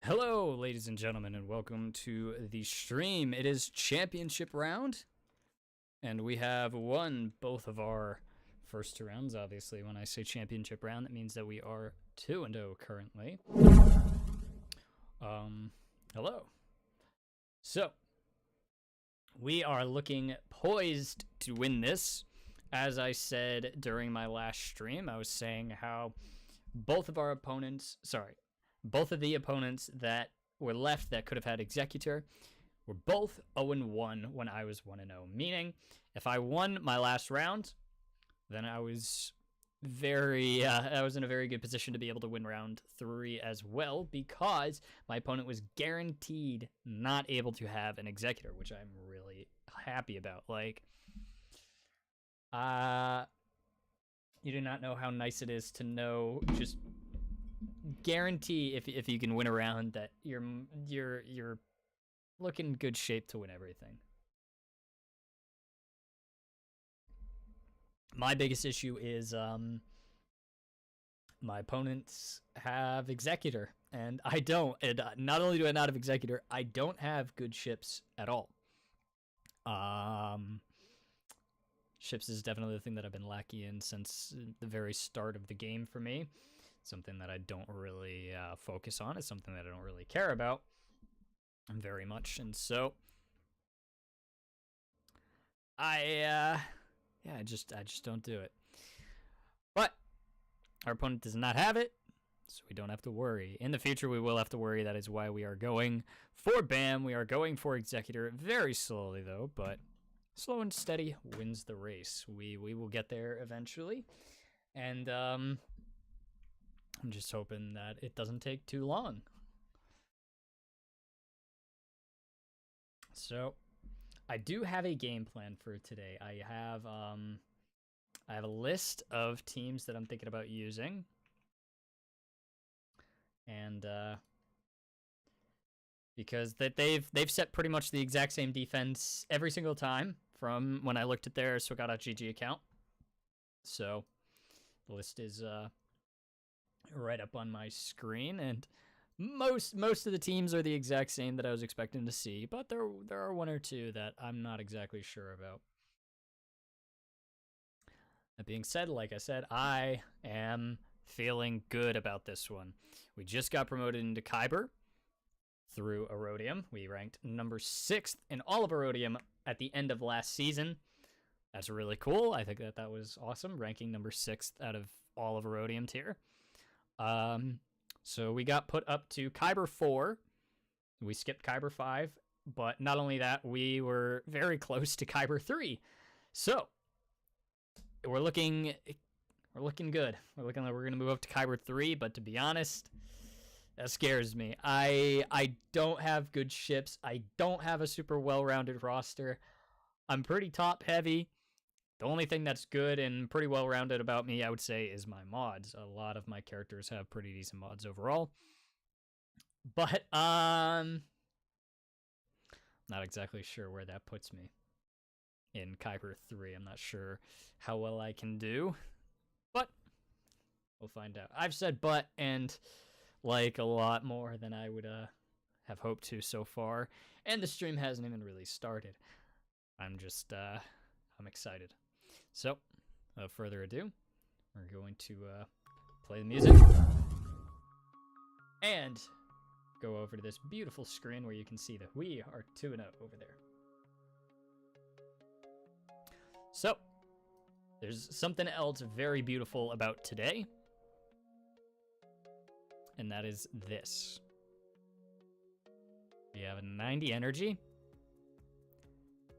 Hello, ladies and gentlemen, and welcome to the stream. It is championship round, and we have won both of our first two rounds. Obviously, when I say championship round, that means that we are 2-0 currently. Hello. So, we are looking poised to win this. As I said during my last stream, I was saying how both of the opponents that were left that could have had Executor were both 0-1 when I was 1-0. Meaning, if I won my last round, then I was in a very good position to be able to win round 3 as well, because my opponent was guaranteed not able to have an Executor, which I'm really happy about. You do not know how nice it is to know, just guarantee if you can win a round that you're looking in good shape to win everything. My biggest issue is my opponents have Executor, and I don't. And not only do I not have Executor, I don't have good ships at all. Ships is definitely the thing that I've been lacking in since the very start of the game for me. Something that I don't really focus on. It's something that I don't really care about very much. And so I just don't do it. But our opponent does not have it, so we don't have to worry. In the future, we will have to worry. That is why we are going for BAM. We are going for Executor very slowly, though, but slow and steady wins the race. We will get there eventually. And I'm just hoping that it doesn't take too long. So, I do have a game plan for today. I have a list of teams that I'm thinking about using. And because they've set pretty much the exact same defense every single time from when I looked at their Swagata.gg account. So, the list is right up on my screen, and most of the teams are the exact same that I was expecting to see, but there are one or two that I'm not exactly sure about. That being said, like I said, I am feeling good about this one. We just got promoted into Kyber through Erodium. We ranked number 6th in all of Erodium at the end of last season. That's really cool. I think that was awesome, ranking number 6th out of all of Erodium tier. So we got put up to Kyber 4. We skipped Kyber 5, but not only that, we were very close to Kyber 3. So we're looking good. We're looking like we're gonna move up to Kyber 3, but to be honest, that scares me. I don't have good ships. I don't have a super well-rounded roster. I'm pretty top heavy. The only thing that's good and pretty well-rounded about me, I would say, is my mods. A lot of my characters have pretty decent mods overall. But, not exactly sure where that puts me in Kyber 3. I'm not sure how well I can do, but we'll find out. I've said but and like a lot more than I would have hoped to so far, and the stream hasn't even really started. I'm just, I'm excited. So, without further ado, we're going to play the music and go over to this beautiful screen where you can see that we are 2-0 over there. So, there's something else very beautiful about today, and that is this. We have a 90 energy,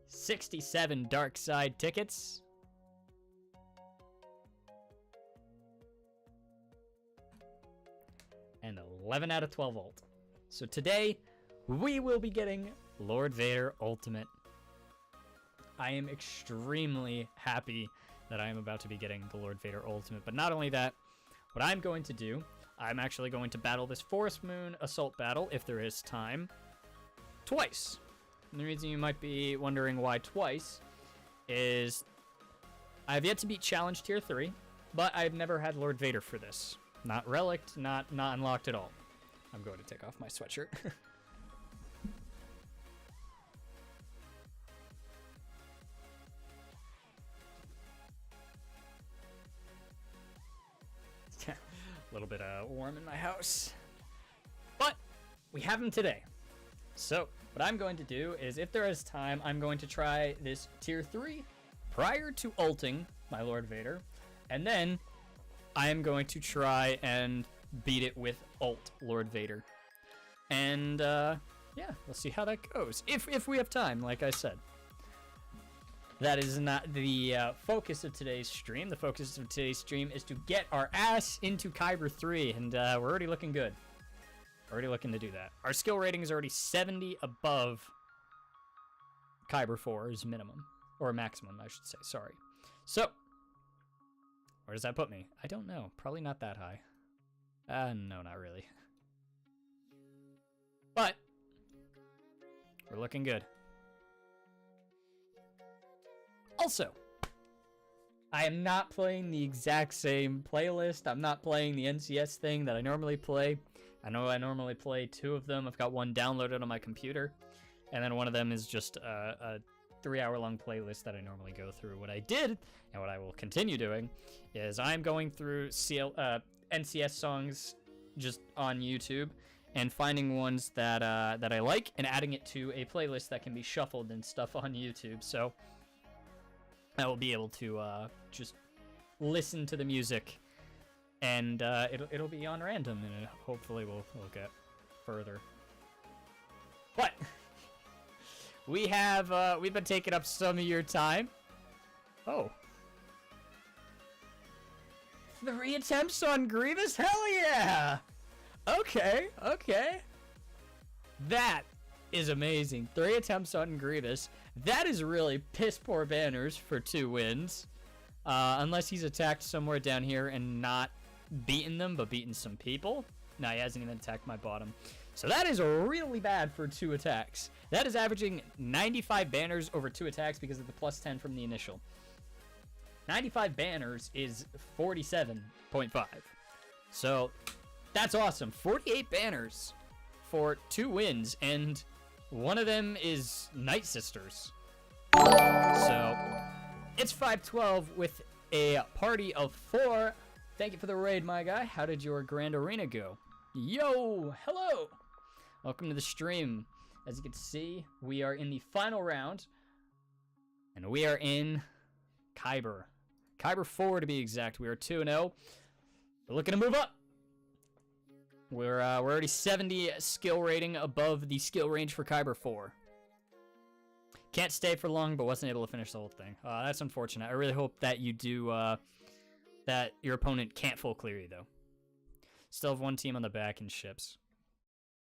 67 dark side tickets, and 11 out of 12 ult. So today, we will be getting Lord Vader Ultimate. I am extremely happy that I am about to be getting the Lord Vader Ultimate. But not only that, what I'm going to do, I'm actually going to battle this Forest Moon Assault battle, if there is time, twice. And the reason you might be wondering why twice is I have yet to beat Challenge Tier 3, but I've never had Lord Vader for this. Not relicked, not unlocked at all. I'm going to take off my sweatshirt. A little bit warm in my house. But we have him today. So what I'm going to do is, if there is time, I'm going to try this tier 3 prior to ulting my Lord Vader. And then I am going to try and beat it with ult Lord Vader. And yeah, we'll see how that goes. If we have time, like I said. That is not the focus of today's stream. The focus of today's stream is to get our ass into Kyber 3, and we're already looking good. Already looking to do that. Our skill rating is already 70 above Kyber 4's minimum. Or maximum, I should say. Sorry. So, where does that put me? I don't know. Probably not that high. No, not really. But, we're looking good. Also, I am not playing the exact same playlist. I'm not playing the NCS thing that I normally play. I know I normally play 2 of them. I've got one downloaded on my computer. And then one of them is just a 3-hour-long playlist that I normally go through. What I did, and what I will continue doing, is I'm going through NCS songs just on YouTube and finding ones that I like and adding it to a playlist that can be shuffled and stuff on YouTube. So I will be able to just listen to the music, and it'll be on random, and hopefully we'll get further. But we've been taking up some of your time. Oh, 3 attempts on Grievous? Hell yeah! Okay. That is amazing. 3 attempts on Grievous. That is really piss poor banners for 2 wins. Unless he's attacked somewhere down here and not beaten them, but beaten some people. No, he hasn't even attacked my bottom. So that is really bad for 2 attacks. That is averaging 95 banners over 2 attacks because of the plus 10 from the initial. 95 banners is 47.5. So that's awesome. 48 banners for 2 wins, and one of them is Night Sisters. So it's 512 with a party of 4. Thank you for the raid, my guy. How did your Grand Arena go? Yo, hello. Welcome to the stream. As you can see, we are in the final round, and we are in Kyber. Kyber 4 to be exact. We are 2-0. We're looking to move up. We're already 70 skill rating above the skill range for Kyber 4. Can't stay for long, but wasn't able to finish the whole thing. That's unfortunate. I really hope that you do, that your opponent can't full clear you, though. Still have 1 team on the back in ships.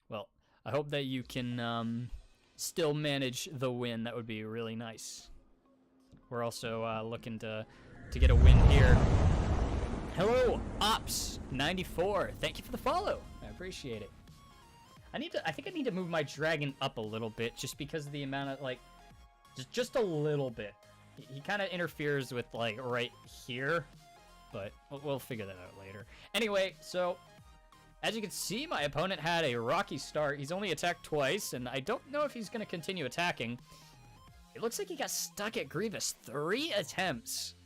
Well, I hope that you can still manage the win. That would be really nice. We're also looking to get a win here. Hello, Ops94. Thank you for the follow. I appreciate it. I think I need to move my dragon up a little bit, just because of the amount of, like, just a little bit. He kind of interferes with, like, right here, but we'll figure that out later. Anyway, so as you can see, my opponent had a rocky start. He's only attacked twice, and I don't know if he's going to continue attacking. It looks like he got stuck at Grievous 3 attempts.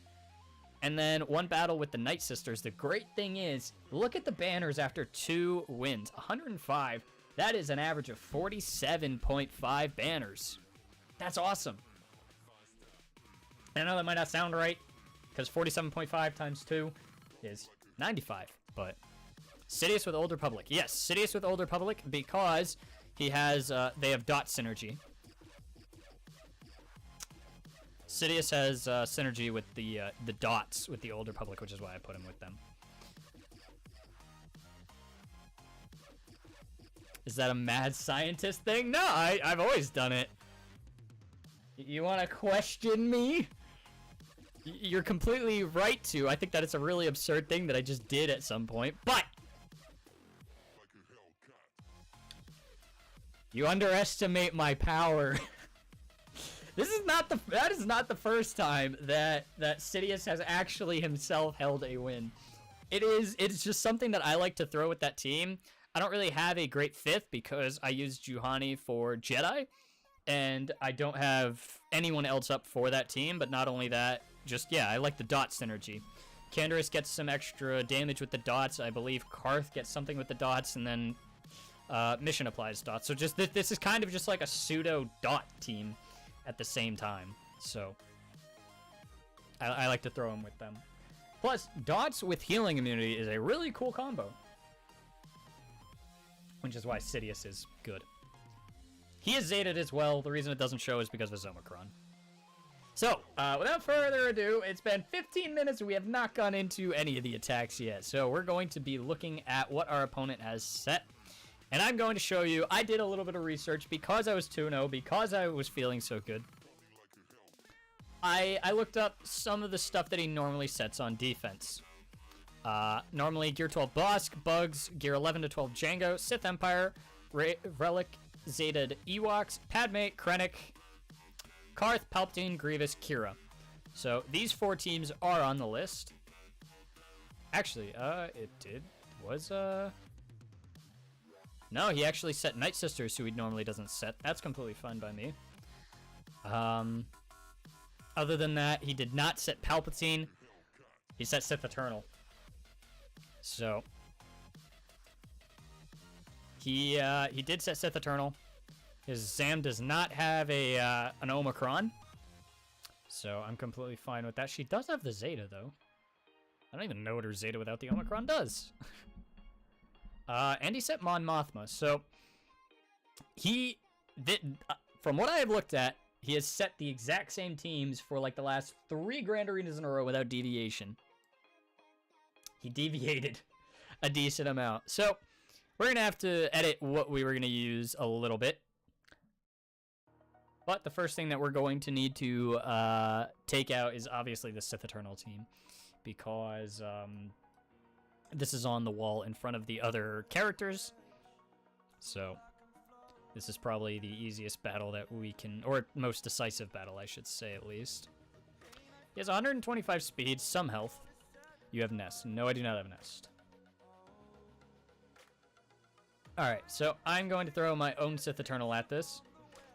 And then 1 battle with the Night Sisters. The great thing is, look at the banners after 2 wins. 105. That is an average of 47.5 banners. That's awesome. I know that might not sound right, because 47.5 times 2 is 95. But Sidious with Old Republic. Yes, Sidious with Old Republic, because he has, they have dot synergy. Sidious has synergy with the dots with the Old Republic, which is why I put him with them. Is that a mad scientist thing? No, I've always done it. You want to question me? You're completely right to. I think that it's a really absurd thing that I just did at some point, but you underestimate my power. That is not the first time that Sidious has actually himself held a win. It's just something that I like to throw with that team. I don't really have a great 5th because I used Juhani for Jedi, and I don't have anyone else up for that team. But not only that, just, yeah, I like the dot synergy. Canderous gets some extra damage with the dots. I believe Karth gets something with the dots, and then Mission applies dots. So just this is kind of just like a pseudo dot team at the same time. So I like to throw them with them. Plus, dots with healing immunity is a really cool combo, which is why Sidious is good. He is Zetaed as well. The reason it doesn't show is because of his Omicron. So, without further ado, it's been 15 minutes and we have not gone into any of the attacks yet. So we're going to be looking at what our opponent has set. And I'm going to show you, I did a little bit of research because I was 2-0, because I was feeling so good. I looked up some of the stuff that he normally sets on defense. Normally, Gear 12 Bosk, Bugs, Gear 11 to 12 Django, Sith Empire, Relic, Zetaed Ewoks, Padme, Krennic, Karth, Palpatine, Grievous, Kira. So these 4 teams are on the list. Actually, no, he actually set Night Sisters, who he normally doesn't set. That's completely fine by me. Other than that, he did not set Palpatine. He set Sith Eternal. So he did set Sith Eternal. His Zam does not have an Omicron, so I'm completely fine with that. She does have the Zeta, though. I don't even know what her Zeta without the Omicron does. And he set Mon Mothma, so from what I have looked at, he has set the exact same teams for like the last 3 Grand Arenas in a row without deviation. He deviated a decent amount. So we're going to have to edit what we were going to use a little bit. But the first thing that we're going to need to take out is obviously the Sith Eternal team, because this is on the wall in front of the other characters. So this is probably the easiest battle that we can, or most decisive battle, I should say, at least. He has 125 speed, some health. You have Nest. No, I do not have Nest. Alright, so I'm going to throw my own Sith Eternal at this.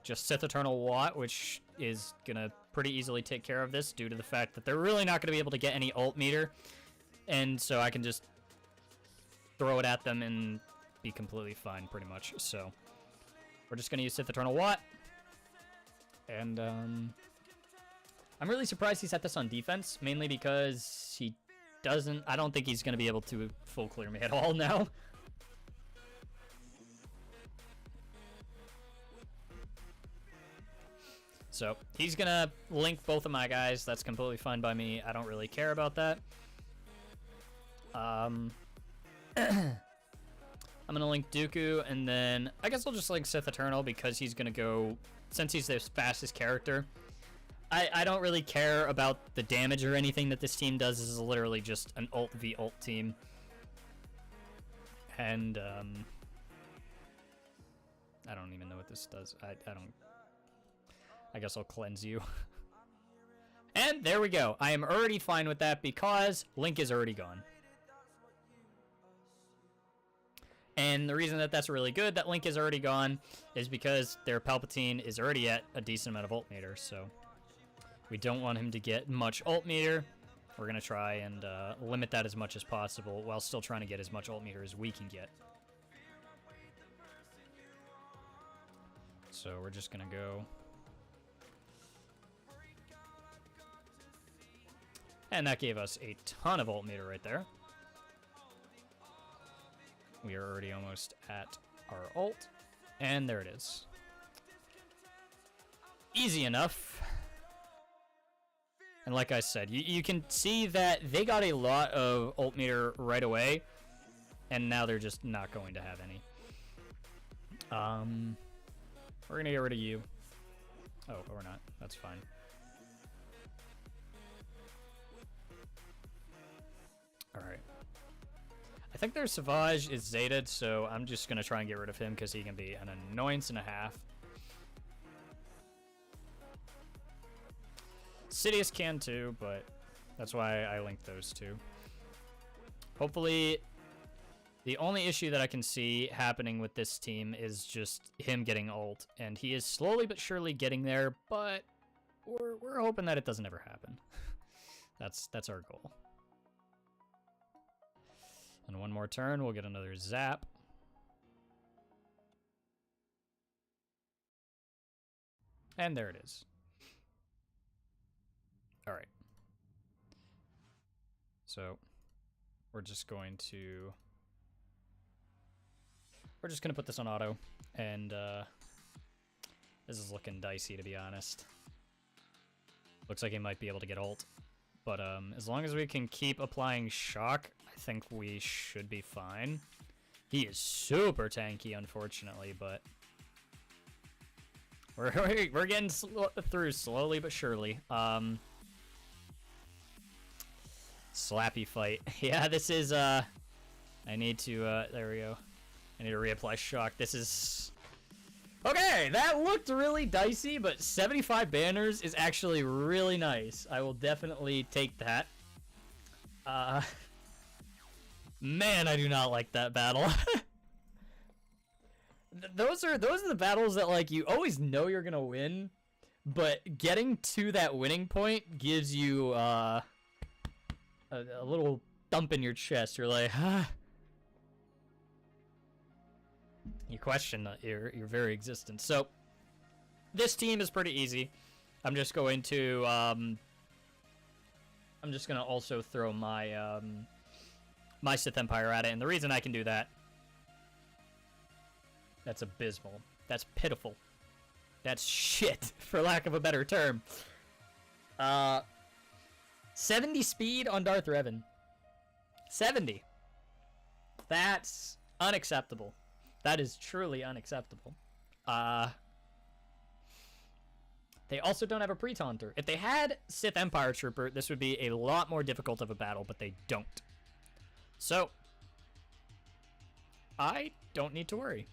Just Sith Eternal Watt, which is going to pretty easily take care of this due to the fact that they're really not going to be able to get any ult meter. And so I can just throw it at them and be completely fine, pretty much. So we're just going to use Sith Eternal Watt. And I'm really surprised he set this on defense, mainly because he doesn't... I don't think he's going to be able to full clear me at all now. So he's going to link both of my guys. That's completely fine by me. I don't really care about that. I'm going to link Dooku, and then I guess I'll just link Sith Eternal because he's going to go, since he's the fastest character. I don't really care about the damage or anything that this team does. This is literally just an ult v ult team. And I don't even know what this does. I guess I'll cleanse you. And there we go. I am already fine with that because Link is already gone. And the reason that that's really good, that Link is already gone, is because their Palpatine is already at a decent amount of ult meter, so we don't want him to get much ult meter. We're going to try and limit that as much as possible while still trying to get as much ult meter as we can get. So we're just going to go... And that gave us a ton of ult meter right there. We are already almost at our ult. And there it is. Easy enough. And like I said, you can see that they got a lot of ult meter right away. And now they're just not going to have any. We're going to get rid of you. Oh, we're not. That's fine. Alright. I think their Savage is Zetaed, so I'm just going to try and get rid of him because he can be an annoyance and a half. Sidious can too, but that's why I linked those two. Hopefully The only issue that I can see happening with this team is just him getting ult, and he is slowly but surely getting there, but we're hoping that it doesn't ever happen. That's our goal. And one more turn, we'll get another zap. And there it is. All right. So we're just going to put this on auto, and this is looking dicey, to be honest. Looks like he might be able to get ult, but as long as we can keep applying shock, I think we should be fine. He is super tanky, unfortunately, but we're getting through slowly but surely. Slappy fight. Yeah, this is I need to there we go. I need to reapply shock. This is okay. That looked really dicey, but 75 banners is actually really nice. I will definitely take that. Man, I do not like that battle. Those are the battles that, like, you always know you're gonna win, but getting to that winning point gives you a little thump in your chest. You're like, huh? You question your very existence. So this team is pretty easy. I'm just going to also throw my my Sith Empire at it, and the reason I can do that, that's abysmal. That's pitiful. That's shit, for lack of a better term. 70 speed on Darth Revan. 70. That's unacceptable. That is truly unacceptable. They also don't have a pre-taunter. If they had Sith Empire Trooper, this would be a lot more difficult of a battle, but they don't. So, I don't need to worry.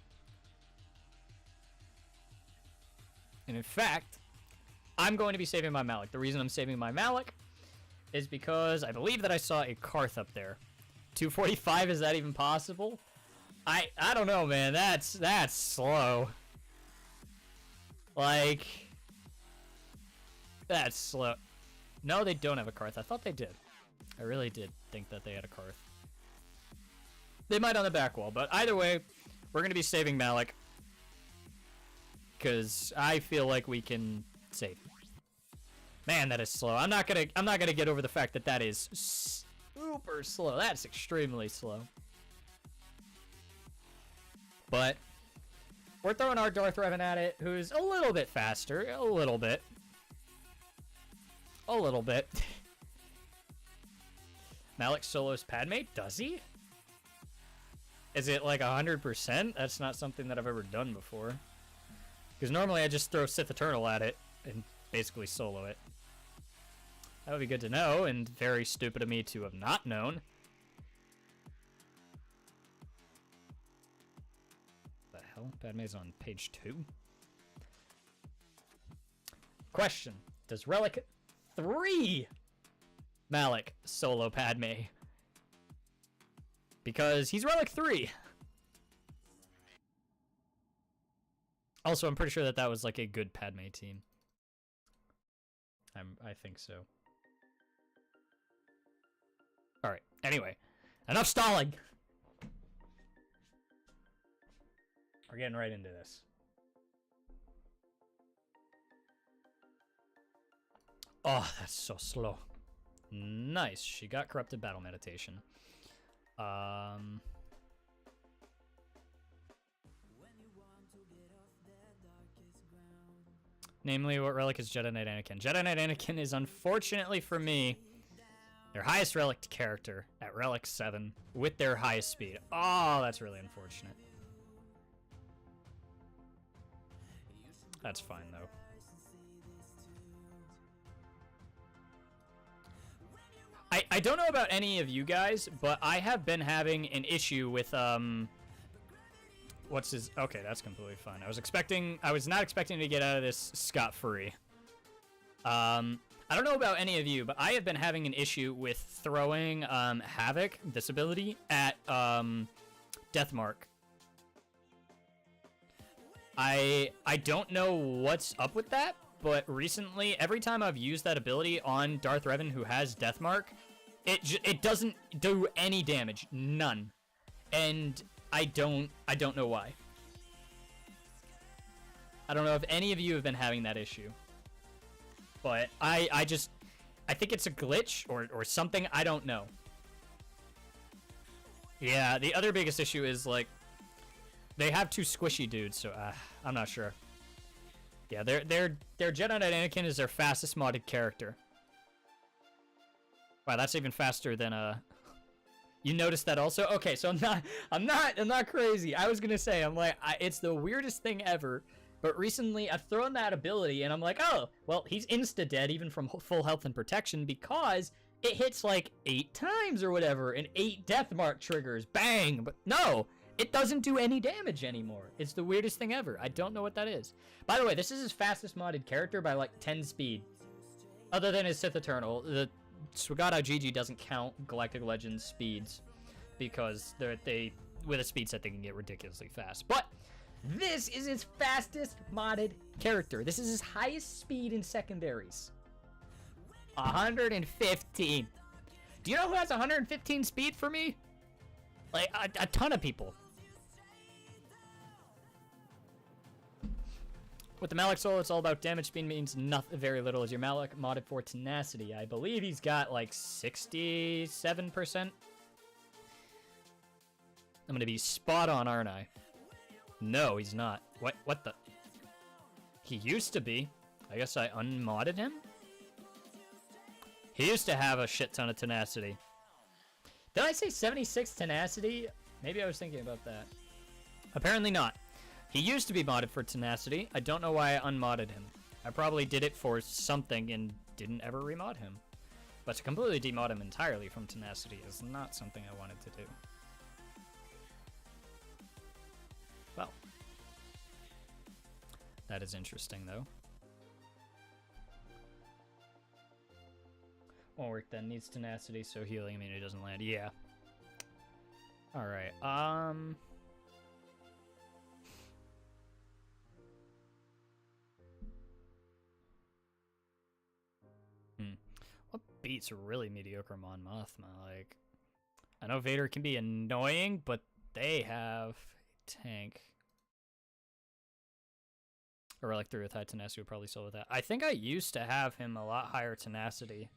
And in fact, I'm going to be saving my Malik. The reason I'm saving my Malik is because I believe that I saw a Karth up there. 245, is that even possible? I don't know, man. That's slow. Like, that's slow. No, they don't have a Karth. I thought they did. I really did think that they had a Karth. They might on the back wall, but either way, we're going to be saving Malik, because I feel like we can save him. Man, that is slow. I'm not gonna get over the fact that that is super slow. That's extremely slow. But we're throwing our Darth Revan at it, who's a little bit faster. A little bit. A little bit. Malik solos Padme? Does he? Is it like 100%? That's not something that I've ever done before. Because normally I just throw Sith Eternal at it and basically solo it. That would be good to know, and very stupid of me to have not known. What the hell? Padme's on page 2. Question. Does Relic 3 Malik solo Padme? Because he's Relic 3. Also, I'm pretty sure that that was like a good Padme team. I think so. Alright, anyway. Enough stalling! We're getting right into this. Oh, that's so slow. Nice. She got Corrupted Battle Meditation. Namely, what relic is Jedi Knight Anakin? Jedi Knight Anakin is, unfortunately for me, their highest relic character at Relic 7 with their highest speed. Oh, that's really unfortunate. That's fine, though. I don't know about any of you guys, but I have been having an issue with, what's his... Okay, that's completely fine. I was not expecting to get out of this scot-free. I don't know about any of you, but I have been having an issue with throwing, Havoc, this ability, at, Death Mark. I don't know what's up with that, but recently, every time I've used that ability on Darth Revan who has Death Mark, it doesn't do any damage, none, and I don't know why. I don't know if any of you have been having that issue, but I think it's a glitch or something. I don't know. Yeah, the other biggest issue is like they have two squishy dudes, so I'm not sure. Yeah, their Jedi Knight Anakin is their fastest modded character. Wow, that's even faster than You noticed that also? Okay, so I'm not crazy. I was gonna say it's the weirdest thing ever. But recently I've thrown that ability and I'm like, oh, well, he's insta dead even from full health and protection because it hits like 8 times or whatever and 8 death mark triggers. Bang! But no, it doesn't do any damage anymore. It's the weirdest thing ever. I don't know what that is. By the way, this is his fastest modded character by like 10 speed. Other than his Sith Eternal. The Swagata GG doesn't count Galactic Legends speeds because they with a speed set they can get ridiculously fast. But this is his fastest modded character. This is his highest speed in secondaries. 115. Do you know who has 115 speed for me? Like, a ton of people. With the Malak Soul, it's all about damage. Speed means nothing, very little. Is your Malak modded for tenacity? I believe he's got like 67%. I'm gonna be spot on, aren't I? No, he's not. What the? He used to be. I guess I unmodded him? He used to have a shit ton of tenacity. Did I say 76 tenacity? Maybe I was thinking about that. Apparently not. He used to be modded for tenacity. I don't know why I unmodded him. I probably did it for something and didn't ever remod him. But to completely demod him entirely from tenacity is not something I wanted to do. Well, that is interesting, though. Won't work then. Needs tenacity, so healing immunity doesn't land. Yeah. Alright, What beats really mediocre Mon Mothma? Like, I know Vader can be annoying, but they have a tank. A Relic 3 with high tenacity would probably solve with that. I think I used to have him a lot higher tenacity,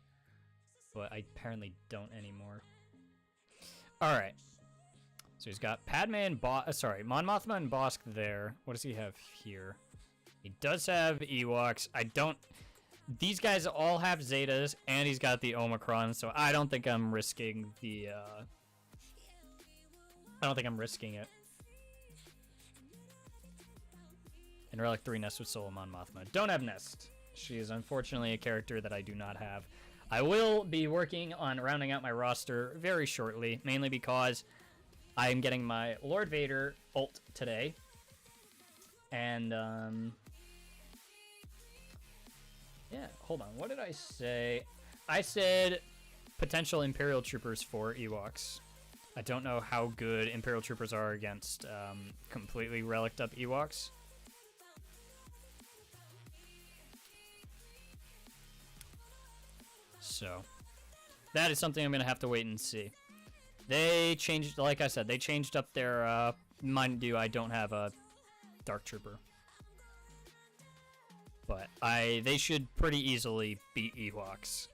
but I apparently don't anymore. Alright. So he's got Padme and Mon Mothma and Bosk there. What does he have here? He does have Ewoks. These guys all have Zetas, and he's got the Omicron, so I don't think I'm risking the, I don't think I'm risking it. And Relic 3 Nest with Solo Mon Mothma. Don't have Nest. She is unfortunately a character that I do not have. I will be working on rounding out my roster very shortly, mainly because I am getting my Lord Vader ult today. And, yeah, hold on. What did I say? I said potential Imperial Troopers for Ewoks. I don't know how good Imperial Troopers are against completely reliced up Ewoks. So, that is something I'm going to have to wait and see. They changed, like I said, they changed up their, mind you, I don't have a Dark Trooper. But they should pretty easily beat Ewoks.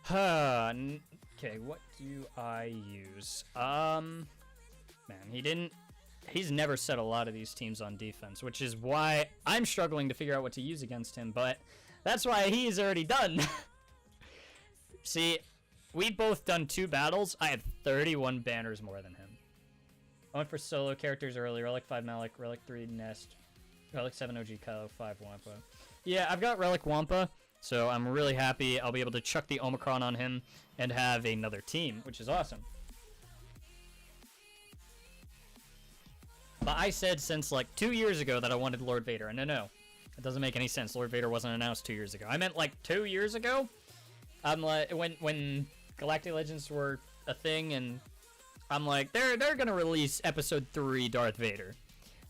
Okay, what do I use? Man, he's never set a lot of these teams on defense, which is why I'm struggling to figure out what to use against him, but that's why he's already done. See, we've both done 2 battles. I have 31 banners more than him. I went for solo characters early. Relic 5 Malak, Relic 3 Nest, Relic 7 OG Kylo, 5 Wampa. Yeah, I've got Relic Wampa, so I'm really happy I'll be able to chuck the Omicron on him and have another team, which is awesome. But I said since like 2 years ago that I wanted Lord Vader, and no, it doesn't make any sense. Lord Vader wasn't announced 2 years ago. I meant like 2 years ago. Like when Galactic Legends were a thing, and I'm like, they're gonna release episode 3 Darth Vader.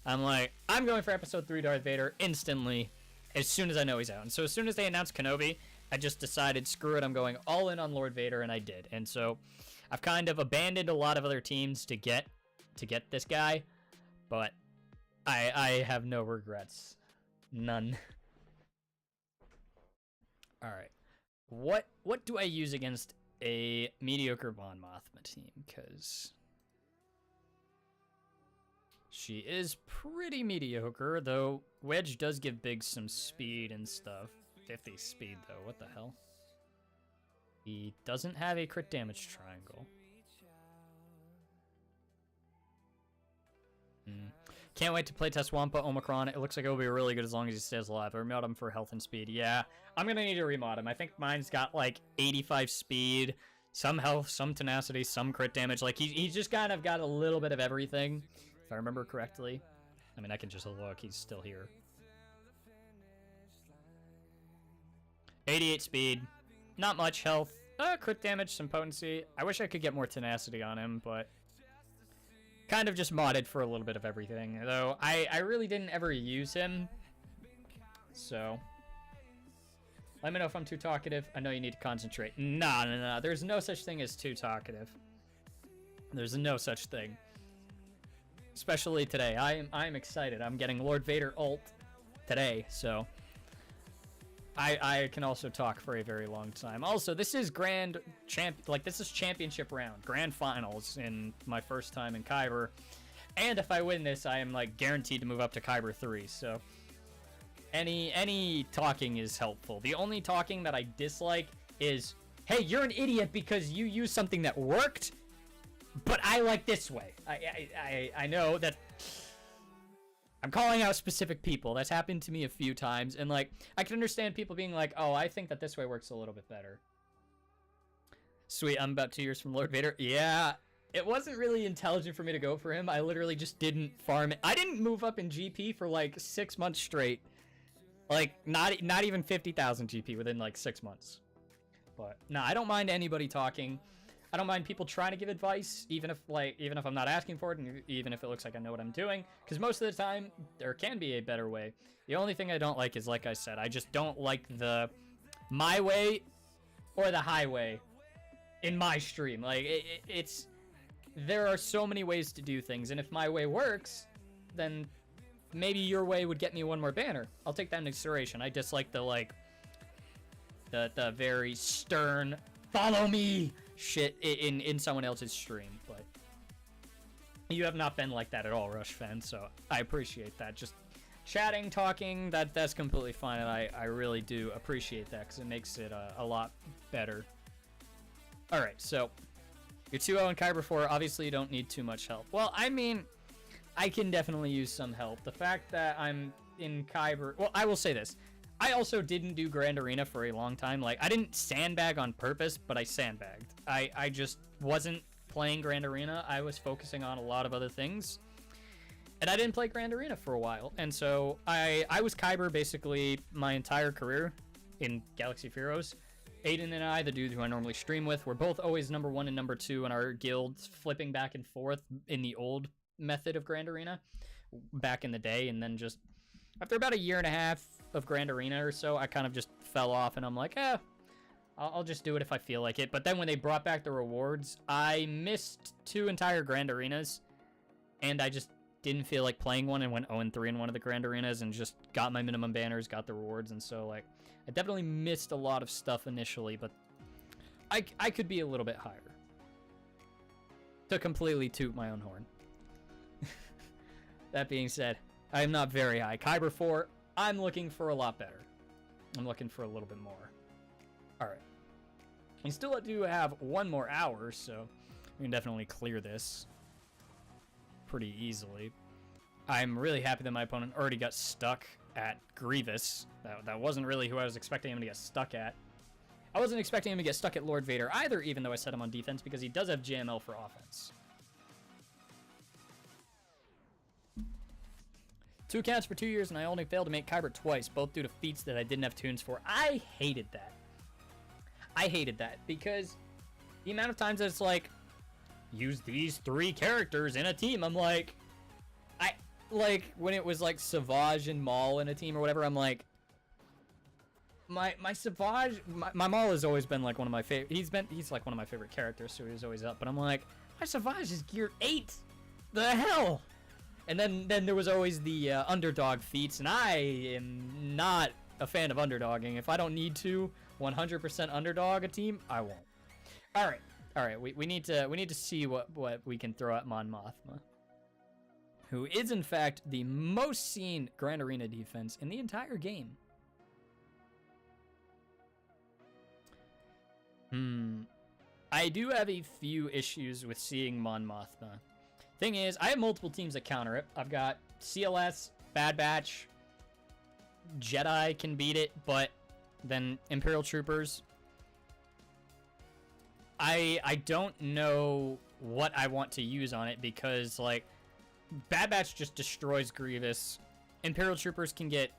I'm like, I'm going for episode 3 Darth Vader instantly as soon as I know he's out. And so as soon as they announced Kenobi, I just decided, screw it, I'm going all in on Lord Vader, and I did. And so I've kind of abandoned a lot of other teams to get this guy, but I have no regrets. None. All right. What do I use against a mediocre Mon Mothma team? Because she is pretty mediocre, though Wedge does give Biggs some speed and stuff. 50 speed, though. What the hell? He doesn't have a crit damage triangle. Can't wait to playtest Wampa Omicron. It looks like it'll be really good as long as he stays alive. I remod him for health and speed. Yeah, I'm going to need to remod him. I think mine's got like 85 speed, some health, some tenacity, some crit damage. Like, he's just kind of got a little bit of everything, if I remember correctly. I mean, I can just look. He's still here. 88 speed. Not much health. Crit damage, some potency. I wish I could get more tenacity on him, but kind of just modded for a little bit of everything. Though I really didn't ever use him. So let me know if I'm too talkative. I know you need to concentrate. No. There's no such thing as too talkative. There's no such thing. Especially today. I'm excited. I'm getting Lord Vader ult today, so I can also talk for a very long time. Also, this is this is championship round, grand finals in my first time in Kyber. And if I win this, I am like guaranteed to move up to Kyber 3. So any talking is helpful. The only talking that I dislike is, hey, you're an idiot because you used something that worked, but I like this way. I know that I'm calling out specific people. That's happened to me a few times, and like I can understand people being like, "Oh, I think that this way works a little bit better." Sweet, I'm about 2 years from Lord Vader. Yeah, it wasn't really intelligent for me to go for him. I literally just didn't farm it. I didn't move up in GP for like 6 months straight. Like not even 50,000 GP within like 6 months. But no, I don't mind anybody talking. I don't mind people trying to give advice, even if I'm not asking for it, and even if it looks like I know what I'm doing, because most of the time there can be a better way. The only thing I don't like is, like I said, I just don't like the my way or the highway in my stream. Like there are so many ways to do things, and if my way works, then maybe your way would get me one more banner. I'll take that into consideration. I dislike the very stern follow me shit in someone else's stream, but you have not been like that at all, Rush fan, so I appreciate that. Just chatting, talking, that's completely fine, and I really do appreciate that because it makes it a lot better. Alright, so you're 2-0 in Kyber 4. Obviously you don't need too much help. Well, I mean, I can definitely use some help. The fact that I'm in Kyber, well, I will say this. I also didn't do Grand Arena for a long time. Like, I didn't sandbag on purpose, but I sandbagged. I just wasn't playing Grand Arena. I was focusing on a lot of other things. And I didn't play Grand Arena for a while. And so I was Kyber basically my entire career in Galaxy of Heroes. Aiden and I, the dude who I normally stream with, were both always number 1 and number 2 in our guilds, flipping back and forth in the old method of Grand Arena back in the day. And then just after about a year and a half of Grand Arena or so, I kind of just fell off, and I'm like, I'll just do it if I feel like it. But then when they brought back the rewards, I missed 2 entire Grand Arenas, and I just didn't feel like playing one, and went 0-3 in one of the Grand Arenas, and just got my minimum banners, got the rewards, and so like I definitely missed a lot of stuff initially, but I could be a little bit higher. To completely toot my own horn. That being said, I am not very high. Kyber 4, I'm looking for a lot better. I'm looking for a little bit more. Alright. We still do have 1 more hour, so we can definitely clear this pretty easily. I'm really happy that my opponent already got stuck at Grievous. That wasn't really who I was expecting him to get stuck at. I wasn't expecting him to get stuck at Lord Vader either, even though I set him on defense, because he does have JML for offense. 2 accounts for 2 years, and I only failed to make Kyber twice, both due to feats that I didn't have tunes for. I hated that. I hated that, because the amount of times that it's like, use these 3 characters in a team. I'm like, when it was like Savage and Maul in a team or whatever, I'm like, my Savage, my Maul has always been like one of my favorite. He's like one of my favorite characters, so he was always up. But I'm like, my Savage is gear 8. The hell? And then there was always the underdog feats, and I am not a fan of underdogging. If I don't need to 100% underdog a team, I won't. All right. We need to see what we can throw at Mon Mothma, who is in fact the most seen Grand Arena defense in the entire game. I do have a few issues with seeing Mon Mothma. Thing is, I have multiple teams that counter it. I've got CLS, Bad Batch, Jedi can beat it, but then Imperial Troopers. I don't know what I want to use on it because, like, Bad Batch just destroys Grievous. Imperial Troopers can get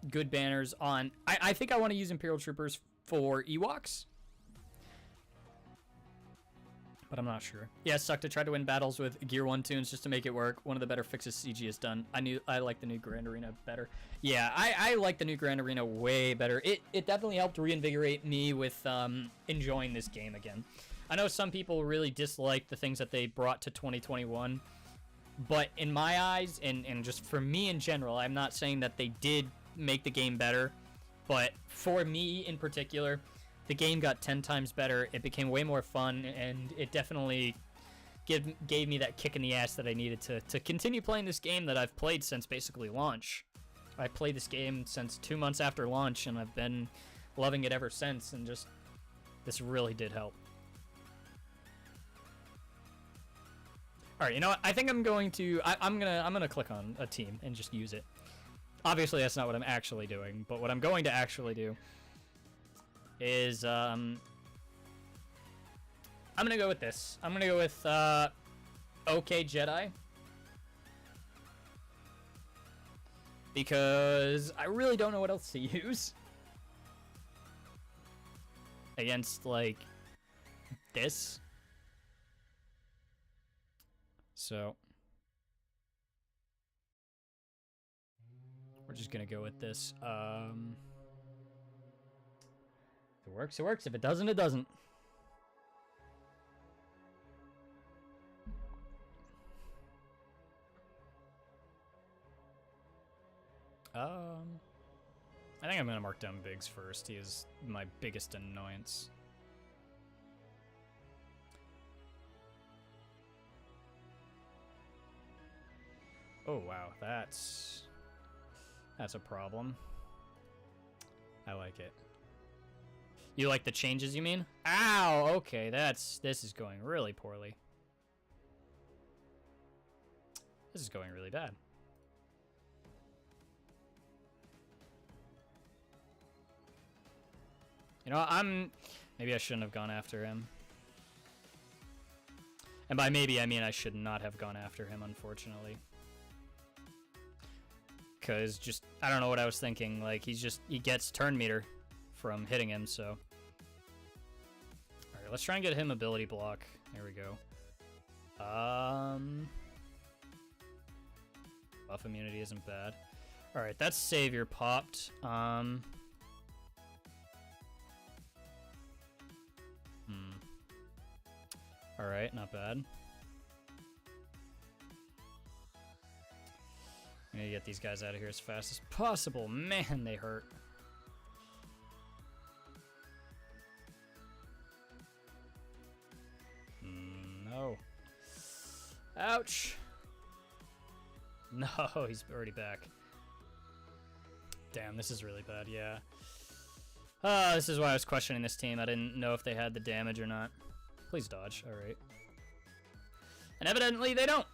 good banners on... I think I want to use Imperial Troopers for Ewoks. But I'm not sure. Yeah, it sucked. I tried to win battles with Gear 1 tunes just to make it work. One of the better fixes CG has done. I like the new Grand Arena better. Yeah, I like the new Grand Arena way better. It definitely helped reinvigorate me with enjoying this game again. I know some people really dislike the things that they brought to 2021. But in my eyes, and just for me in general, I'm not saying that they did make the game better. But for me in particular... the game got 10 times better, it became way more fun, and it definitely gave me that kick in the ass that I needed to continue playing this game that I've played since basically launch. I played this game since 2 months after launch, and I've been loving it ever since, and just, this really did help. Alright, you know what, I think I'm going to, I'm gonna click on a team and just use it. Obviously that's not what I'm actually doing, but what I'm going to actually do is I'm gonna go with this. I'm gonna go with OK Jedi, because I really don't know what else to use against like this. So we're just gonna go with this. If it works, it works. If it doesn't, it doesn't. I think I'm gonna mark down Biggs first. He is my biggest annoyance. Oh wow, that's a problem. I like it. You like the changes, you mean? Ow, okay, this is going really poorly. This is going really bad. You know, maybe I shouldn't have gone after him. And by maybe, I mean I should not have gone after him, unfortunately. Because just, I don't know what I was thinking. Like, he gets turn meter from hitting him, so. Alright, let's try and get him ability block. There we go. Buff immunity isn't bad. Alright, that's Savior popped. Alright, not bad. I need to get these guys out of here as fast as possible. Man, they hurt. No. Ouch. No, he's already back. Damn, this is really bad, yeah. This is why I was questioning this team. I didn't know if they had the damage or not. Please dodge, alright. And evidently they don't.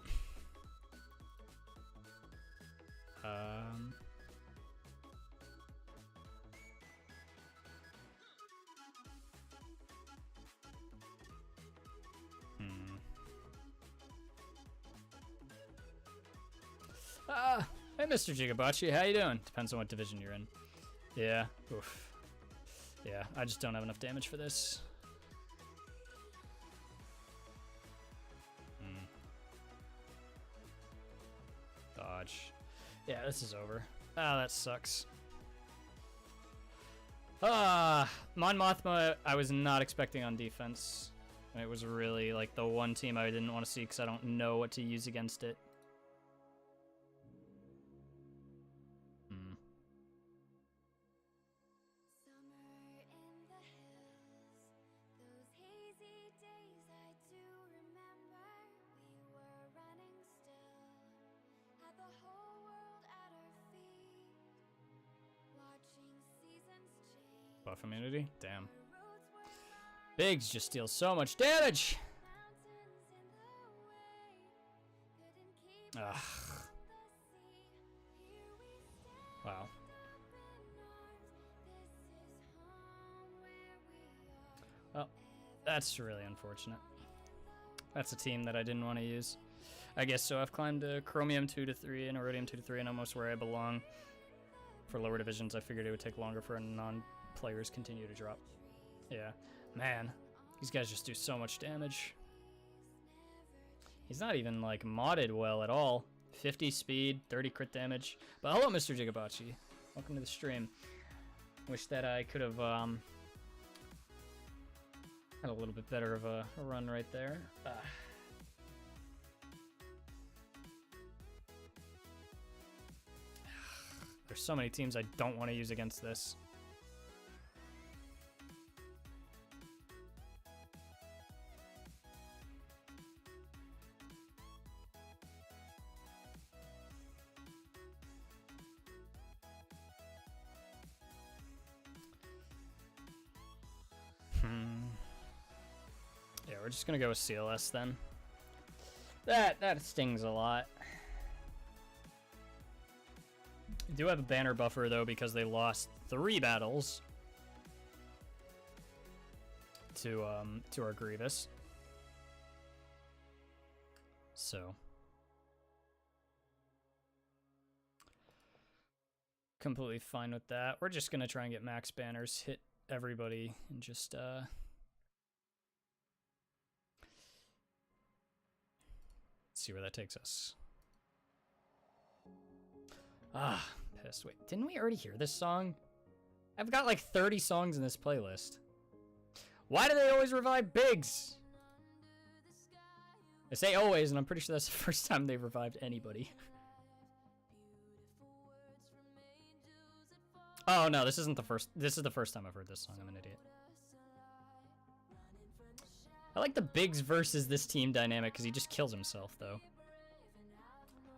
Hey Mr. Gigabachi, how you doing? Depends on what division you're in. Yeah, oof. Yeah, I just don't have enough damage for this. dodge. Yeah, this is over. Ah, that sucks. Mon Mothma, I was not expecting on defense. It was really like the one team I didn't want to see because I don't know what to use against it. Buff immunity? Damn. Biggs just deals so much damage! Ugh. Wow. Well, that's really unfortunate. That's a team that I didn't want to use. I guess so. I've climbed a Chromium 2 to 3 and Iridium 2 to 3 and almost where I belong. For lower divisions, I figured it would take longer for non-players continue to drop. Yeah. Man, these guys just do so much damage. He's not even, like, modded well at all. 50 speed, 30 crit damage. But hello, Mr. Jigabachi. Welcome to the stream. Wish that I could have, had a little bit better of a run right there. There's so many teams I don't want to use against this. Yeah, we're just gonna go with CLS then. That stings a lot. Do have a banner buffer though because they lost 3 battles to our Grievous. So completely fine with that. We're just gonna try and get max banners, hit everybody, and just see where that takes us. Pissed. Wait, didn't we already hear this song? I've got like 30 songs in this playlist. Why do they always revive Biggs? I say always, and I'm pretty sure that's the first time they've revived anybody. Oh no, this isn't the first. This is the first time I've heard this song. I'm an idiot. I like the Biggs versus this team dynamic because he just kills himself though.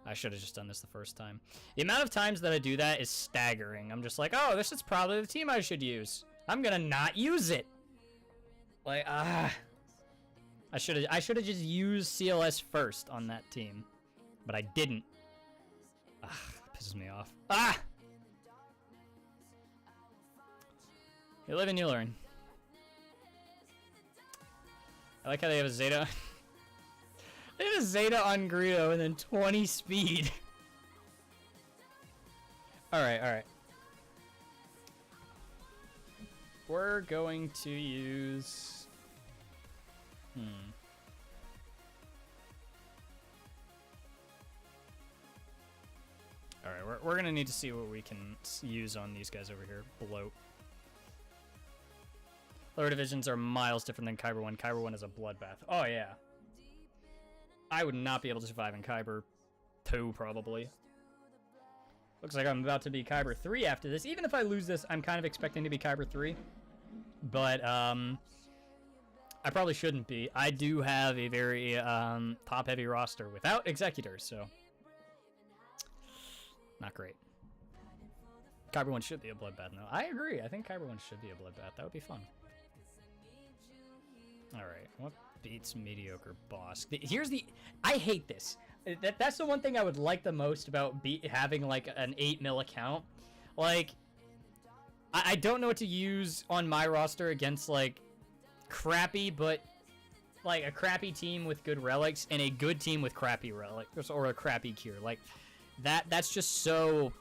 I should have just done this the first time. The amount of times that I do that is staggering. I'm just like, oh, this is probably the team I should use. I'm gonna not use it. Like, I should have just used CLS first on that team, but I didn't. It pisses me off. You live and you learn. I like how they have a Zeta. They have a Zeta on Greedo and then 20 speed. Alright. We're going to use... Alright, we're gonna need to see what we can use on these guys over here. Bloat. Lower divisions are miles different than Kyber 1. Kyber 1 is a bloodbath. Oh, yeah. I would not be able to survive in Kyber 2, probably. Looks like I'm about to be Kyber 3 after this. Even if I lose this, I'm kind of expecting to be Kyber 3. But, I probably shouldn't be. I do have a very, top-heavy roster without Executors, so... Not great. Kyber 1 should be a bloodbath, though. I agree. I think Kyber 1 should be a bloodbath. That would be fun. Alright, what beats mediocre boss? Here's the... I hate this. That's the one thing I would like the most about having, like, an 8 mil account. Like, I don't know what to use on my roster against, like, crappy, but, like, a crappy team with good relics and a good team with crappy relics, or a crappy cure. Like, that's just so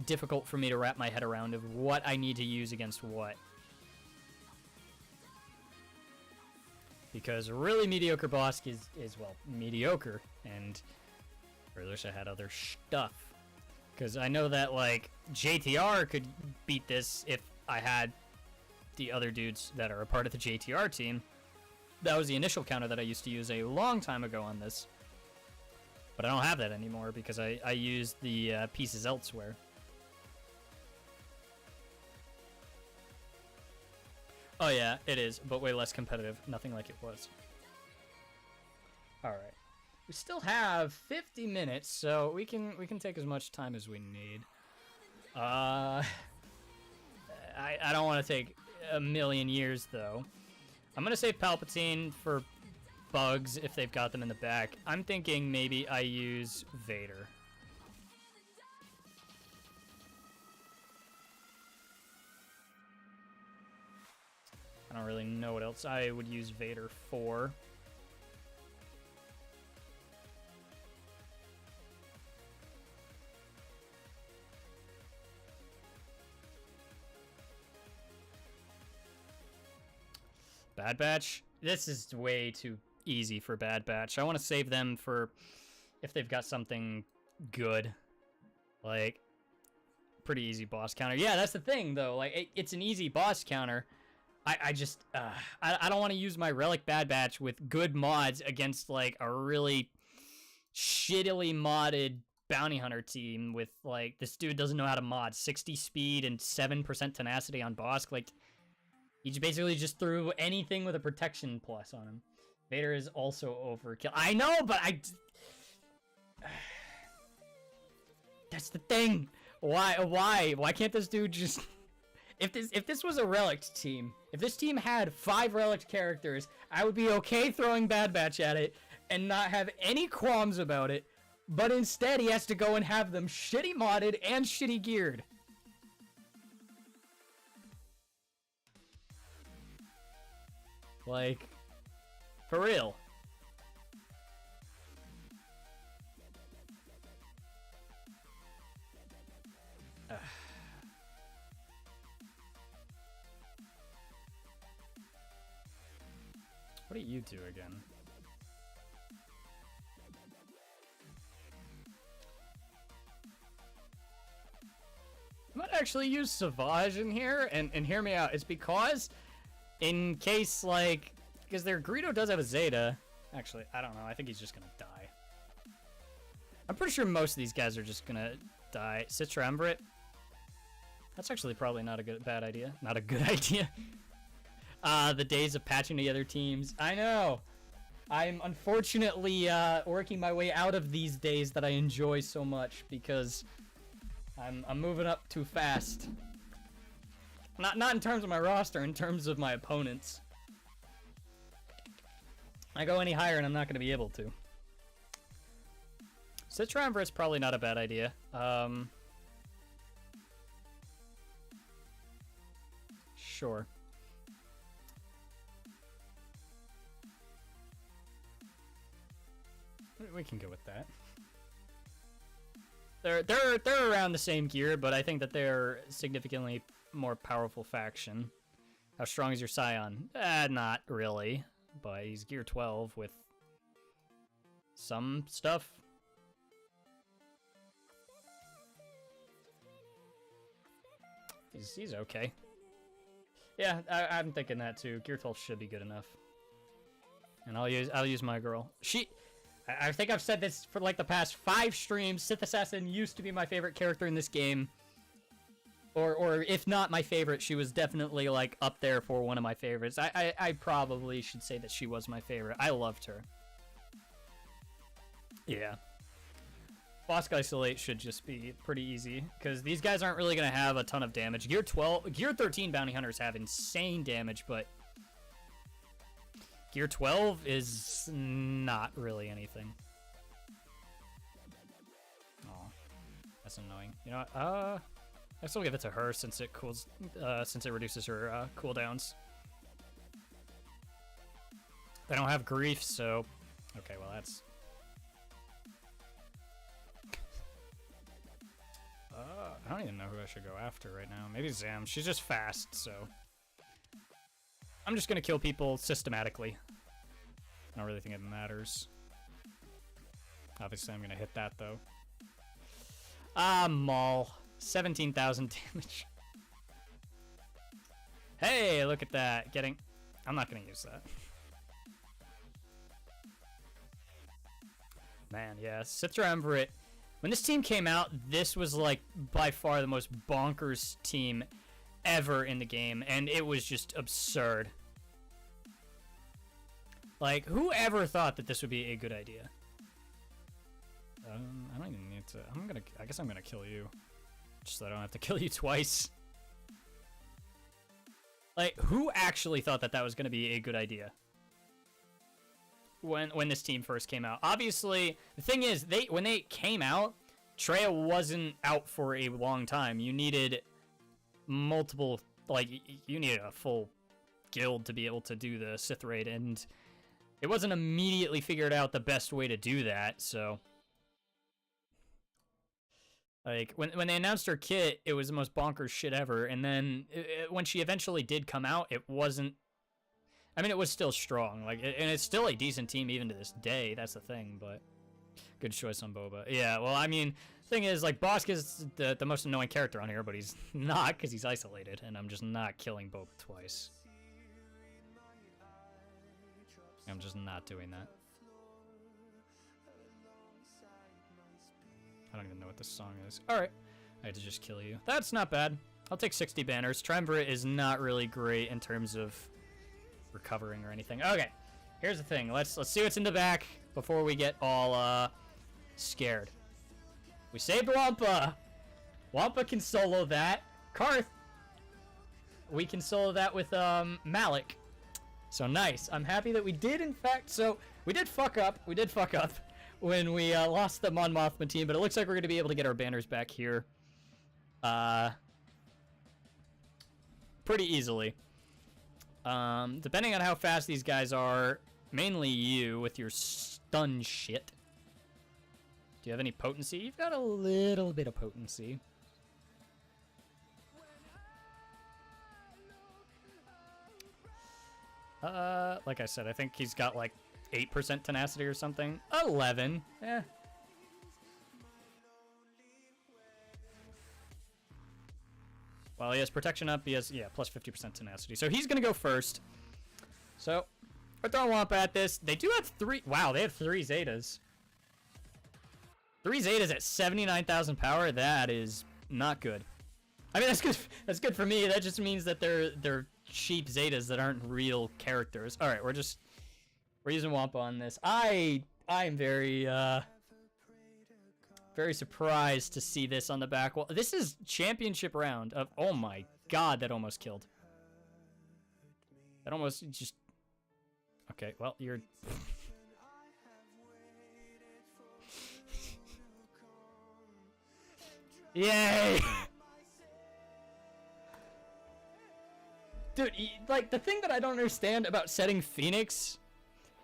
difficult for me to wrap my head around of what I need to use against what. Because a really mediocre boss is well, mediocre, and I wish I had other stuff. Because I know that, like, JTR could beat this if I had the other dudes that are a part of the JTR team. That was the initial counter that I used to use a long time ago on this. But I don't have that anymore because I used the pieces elsewhere. Oh yeah, it is, but way less competitive. Nothing like it was. Alright. We still have 50 minutes, so we can take as much time as we need. I don't want to take a million years, though. I'm going to save Palpatine for bugs if they've got them in the back. I'm thinking maybe I use Vader. I don't really know what else I would use Vader for. Bad Batch? This is way too easy for Bad Batch. I want to save them for if they've got something good. Like, pretty easy boss counter. Yeah, that's the thing, though. Like, it's an easy boss counter. I just, I don't want to use my Relic Bad Batch with good mods against, like, a really shittily modded bounty hunter team with, like, this dude doesn't know how to mod. 60 speed and 7% tenacity on boss. Like, he basically just threw anything with a protection plus on him. Vader is also overkill. I know, but that's the thing. Why can't this dude just... If this was a Relic team, if this team had 5 Relic characters, I would be okay throwing Bad Batch at it and not have any qualms about it. But instead, he has to go and have them shitty modded and shitty geared. Like, for real. What do you do again? I might actually use Savage in here, and hear me out. It's because, in case, like, because their Greedo does have a Zeta. Actually, I don't know. I think he's just gonna die. I'm pretty sure most of these guys are just gonna die. Citra Embrit. That's actually probably not a bad idea. Not a good idea. The days of patching together teams. I know. I'm unfortunately working my way out of these days that I enjoy so much because I'm moving up too fast. Not in terms of my roster, in terms of my opponents. I go any higher and I'm not going to be able to. Citra Embrit's probably not a bad idea. Sure. We can go with that. They're around the same gear, but I think that they're significantly more powerful faction. How strong is your Scion? Not really, but he's gear 12 with some stuff. He's okay. Yeah, I'm thinking that too. Gear 12 should be good enough. And I'll use my girl. I think I've said this for like the past 5 streams. Sith Assassin used to be my favorite character in this game. Or if not my favorite, she was definitely like up there for one of my favorites. I probably should say that she was my favorite. I loved her. Yeah. Boss Isolate should just be pretty easy, because these guys aren't really going to have a ton of damage. Gear 13 Bounty Hunters have insane damage, but Gear 12 is not really anything. Oh, that's annoying. You know what? I still give it to her since it reduces her cooldowns. They don't have grief, so okay. Well, that's. I don't even know who I should go after right now. Maybe Zam. She's just fast, so I'm just gonna kill people systematically. I don't really think it matters. Obviously, I'm gonna hit that though. Ah, Maul. 17,000 damage. Hey, look at that. Getting... I'm not gonna use that. Man, yeah. Sith Triumvirate. When this team came out, this was like by far the most bonkers team ever in the game, and it was just absurd. Like, whoever thought that this would be a good idea? I don't even need to. I guess I'm gonna kill you, just so I don't have to kill you twice. Like, who actually thought that that was gonna be a good idea when this team first came out? Obviously, the thing is, when they came out, Traya wasn't out for a long time. You needed multiple, like, you needed a full guild to be able to do the Sith raid, and it wasn't immediately figured out the best way to do that, so... Like, when they announced her kit, it was the most bonkers shit ever, and then when she eventually did come out, it wasn't... I mean, it was still strong, like, and it's still a decent team even to this day, that's the thing, but... Good choice on Boba. Yeah, well, I mean, thing is, like, Bosk is the most annoying character on here, but he's not, because he's isolated, and I'm just not killing Boba twice. I'm just not doing that. I don't even know what this song is. Alright. I had to just kill you. That's not bad. I'll take 60 banners. Triumvirate is not really great in terms of recovering or anything. Okay. Here's the thing. Let's see what's in the back before we get all scared. We saved Wampa. Wampa can solo that. Karth. We can solo that with Malik. So nice. I'm happy that we did, in fact. So we did fuck up. We did fuck up when we lost the Mon Mothma team, but it looks like we're going to be able to get our banners back here pretty easily. Depending on how fast these guys are, mainly you with your stun shit. Do you have any potency? You've got a little bit of potency. Like I said, I think he's got like 8% tenacity or something. 11. Eh. Well, he has protection up. He has, yeah, plus 50% tenacity. So he's going to go first. So we're throwing Wampa at this. They do have 3. Wow, they have 3 Zetas. 3 Zetas at 79,000 power. That is not good. I mean, that's good. That's good for me. That just means that they're cheap Zetas that aren't real characters. All right, we're using Wampa on this. I'm very very surprised to see this on the back wall. This is championship round of, oh my god, that almost killed. That almost just, okay, well, you're yay. Dude, like, the thing that I don't understand about setting Phoenix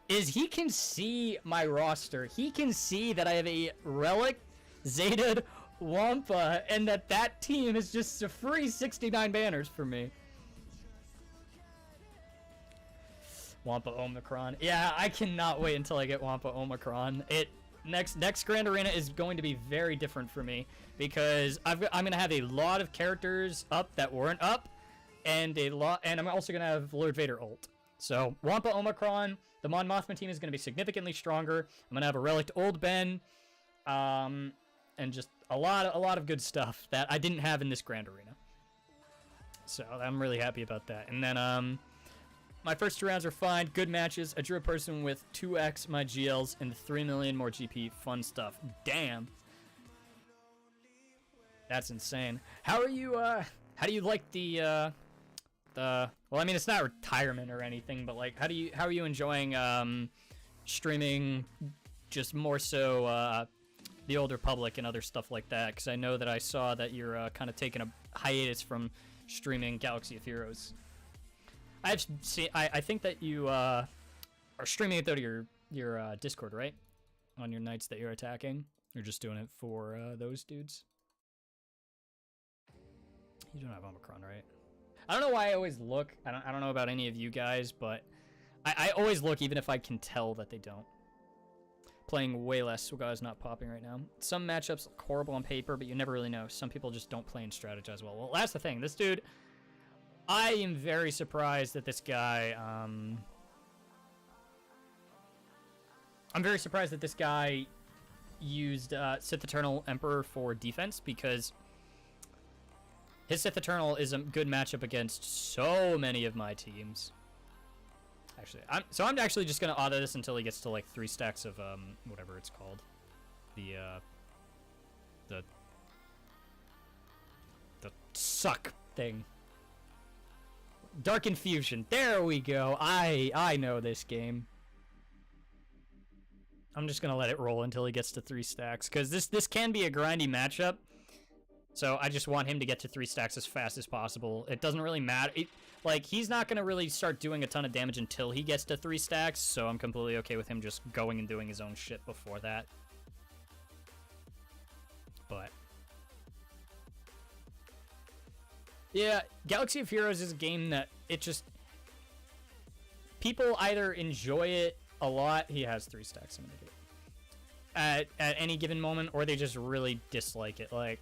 is he can see my roster. He can see that I have a Relic, Zetaed, Wampa, and that team is just a free 69 banners for me. Wampa Omicron. Yeah, I cannot wait until I get Wampa Omicron. Next Grand Arena is going to be very different for me because I'm going to have a lot of characters up that weren't up, and I'm also going to have Lord Vader ult. So, Wampa Omicron, the Mon Mothma team is going to be significantly stronger. I'm going to have a Relic Old Ben, and just a lot of good stuff that I didn't have in this Grand Arena. So, I'm really happy about that. And then, my first 2 rounds are fine. Good matches. I drew a person with 2x my GLs and 3 million more GP. Fun stuff. Damn. That's insane. How are you, how do you like the, well, I mean, it's not retirement or anything, but like, how are you enjoying streaming just more so the Old Republic and other stuff like that? Because I know that I saw that you're kind of taking a hiatus from streaming Galaxy of Heroes. I've seen. I think that you are streaming it though to your Discord, right? On your nights that you're attacking, you're just doing it for those dudes. You don't have Omicron, right? I don't know why I always look. I don't know about any of you guys, but I always look even if I can tell that they don't. playing way less. Suga's not popping right now. Some matchups look horrible on paper, but you never really know. Some people just don't play and strategize well. Well, that's the thing. This dude, I am very surprised that this guy, I'm very surprised that this guy used Sith Eternal Emperor for defense, because his Sith Eternal is a good matchup against so many of my teams. Actually, I'm actually just gonna auto this until he gets to like 3 stacks of whatever it's called, the suck thing. Dark Infusion. There we go. I know this game. I'm just gonna let it roll until he gets to 3 stacks, because this can be a grindy matchup. So I just want him to get to 3 stacks as fast as possible. It doesn't really matter. Like, he's not going to really start doing a ton of damage until he gets to 3 stacks, so I'm completely okay with him just going and doing his own shit before that. But yeah, Galaxy of Heroes is a game that it just... people either enjoy it a lot. He has 3 stacks, I'm an idiot. At any given moment, or they just really dislike it. Like,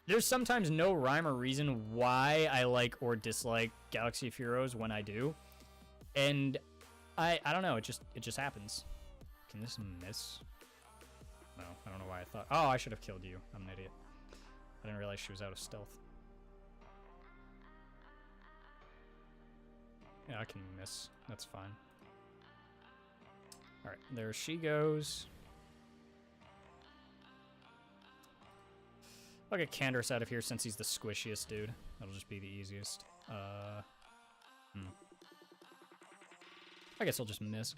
there's sometimes no rhyme or reason why I like or dislike Galaxy of Heroes when I do. And I don't know, it just happens. Can this miss? No, I don't know why I thought. Oh, I should have killed you. I'm an idiot. I didn't realize she was out of stealth. Yeah, I can miss. That's fine. Alright, there she goes. I'll get Canderous out of here since he's the squishiest dude. That'll just be the easiest. I guess I'll just miss.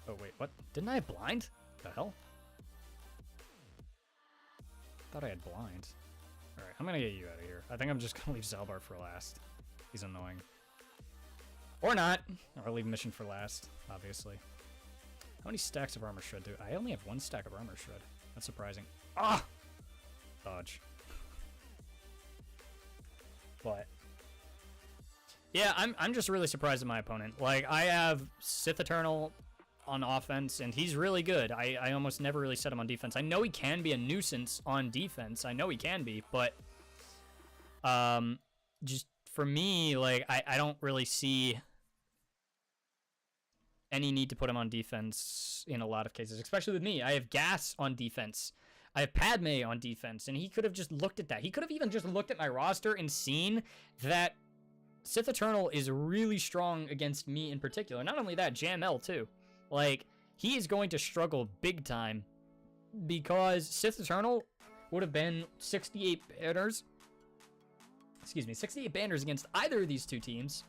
Oh, wait, what? Didn't I have blind? The hell? Thought I had blind. Alright, I'm gonna get you out of here. I think I'm just gonna leave Zalbar for last. He's annoying. Or not. Or I'll leave Mission for last, obviously. How many stacks of Armor Shred do I only have 1 stack of Armor Shred. That's surprising. Ah! Dodge. But yeah, I'm just really surprised at my opponent. Like, I have Sith Eternal on offense, and he's really good. I almost never really set him on defense. I know he can be a nuisance on defense. I know he can be, but just for me, like, I don't really see any need to put him on defense in a lot of cases, especially with me. I have Gas on defense. I have Padme on defense, and he could have just looked at that. He could have even just looked at my roster and seen that Sith Eternal is really strong against me in particular. Not only that, Jamel too. Like, he is going to struggle big time because Sith Eternal would have been 68 banners. Excuse me, 68 banners against either of these 2 teams.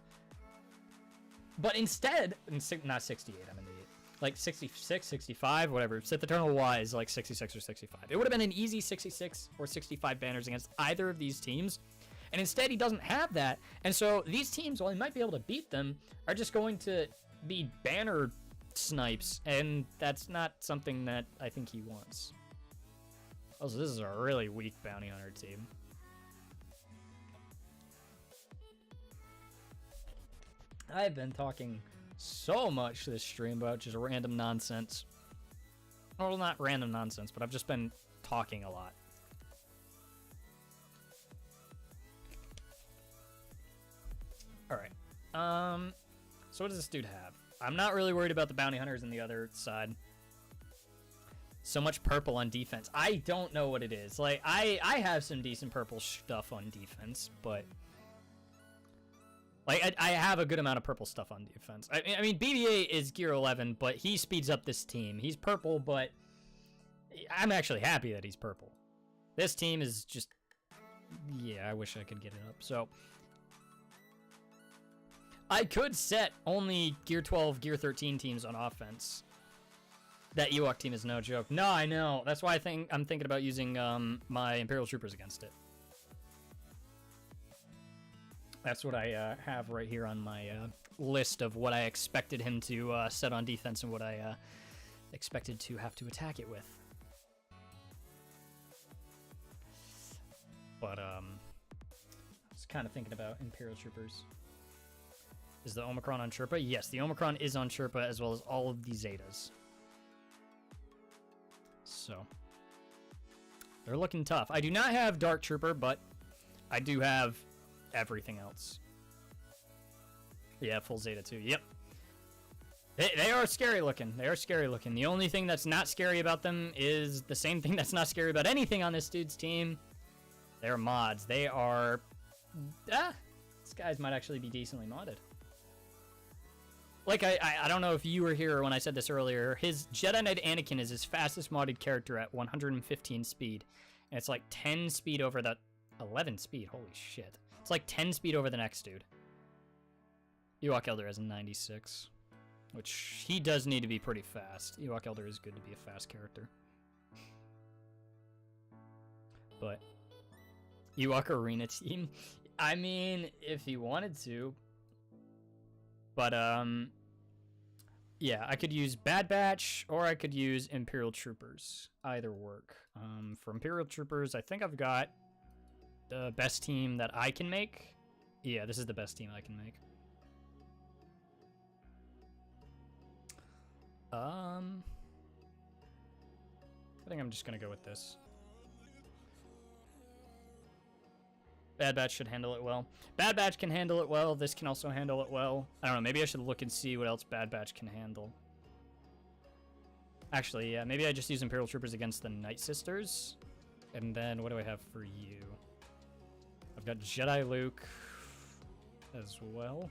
But instead, not 68, I'm an idiot. Like 66, 65, whatever. Sith Eternal Y is like 66 or 65. It would have been an easy 66 or 65 banners against either of these teams. And instead, he doesn't have that. And so these teams, while he might be able to beat them, are just going to be banner snipes. And that's not something that I think he wants. Also, this is a really weak bounty hunter team. I've been talking so much this stream about just random nonsense. Well, not random nonsense, but I've just been talking a lot. Alright. So what does this dude have? I'm not really worried about the bounty hunters on the other side. So much purple on defense. I don't know what it is. Like, I have some decent purple stuff on defense, but... like, I have a good amount of purple stuff on defense. I mean, BB-8 is gear 11, but he speeds up this team. He's purple, but I'm actually happy that he's purple. This team is just... yeah, I wish I could get it up. So, I could set only gear 12, gear 13 teams on offense. That Ewok team is no joke. No, I know. That's why I'm thinking about using my Imperial Troopers against it. That's what I have right here on my list of what I expected him to set on defense and what I expected to have to attack it with. But I was kind of thinking about Imperial Troopers. Is the Omicron on Chirpa? Yes, the Omicron is on Chirpa as well as all of the Zetas. So they're looking tough. I do not have Dark Trooper, but I do have everything else. Yeah, full Zeta too. Yep. They are scary looking. They are scary looking. The only thing that's not scary about them is the same thing that's not scary about anything on this dude's team. They're mods. They are... these guys might actually be decently modded. Like, I don't know if you were here when I said this earlier. His Jedi Knight Anakin is his fastest modded character at 115 speed. And it's like 10 speed over the... 11 speed. Holy shit. It's like 10 speed over the next dude. Ewok Elder has a 96. Which, he does need to be pretty fast. Ewok Elder is good to be a fast character. But, Ewok Arena team? I mean, if he wanted to. But, yeah, I could use Bad Batch, or I could use Imperial Troopers. Either work. For Imperial Troopers, I think I've got the best team that I can make. Yeah, this is the best team I can make. I think I'm just gonna go with this. Bad Batch should handle it well. Bad Batch can handle it well. This can also handle it well. I don't know. Maybe I should look and see what else Bad Batch can handle. Actually, yeah. Maybe I just use Imperial Troopers against the Night Sisters. And then what do I have for you? I've got Jedi Luke as well.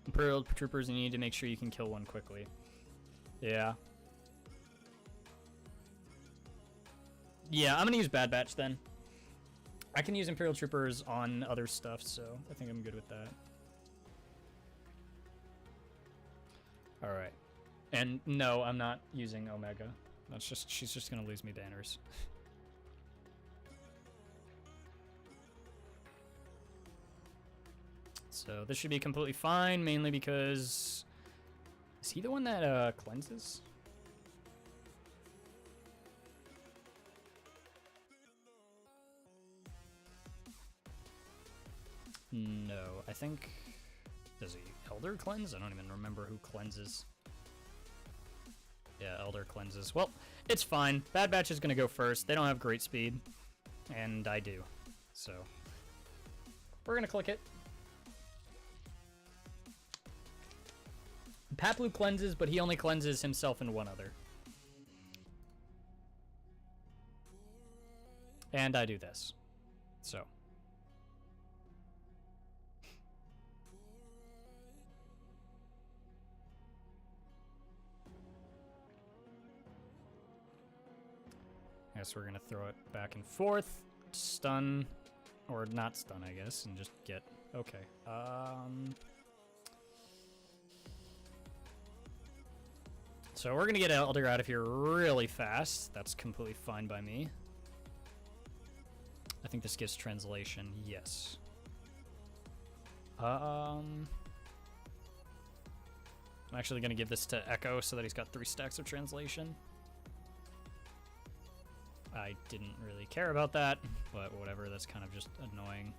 Imperial Troopers, you need to make sure you can kill one quickly. Yeah. Yeah, I'm gonna use Bad Batch then. I can use Imperial Troopers on other stuff, so I think I'm good with that. Alright. And no, I'm not using Omega. That's just, she's just gonna lose me banners. So this should be completely fine, mainly because... Is he the one that cleanses? No, I think... Does he Elder cleanse? I don't even remember who cleanses. Yeah, Elder cleanses. Well, it's fine. Bad Batch is going to go first. They don't have great speed. And I do. So, we're going to click it. Paplu cleanses, but he only cleanses himself and one other. And I do this. So. I guess we're going to throw it back and forth. Stun. Or not stun, I guess. And just get... Okay. So we're going to get Elder out of here really fast. That's completely fine by me. I think this gives translation. Yes. I'm actually going to give this to Echo so that he's got 3 stacks of translation. I didn't really care about that, but whatever, that's kind of just annoying.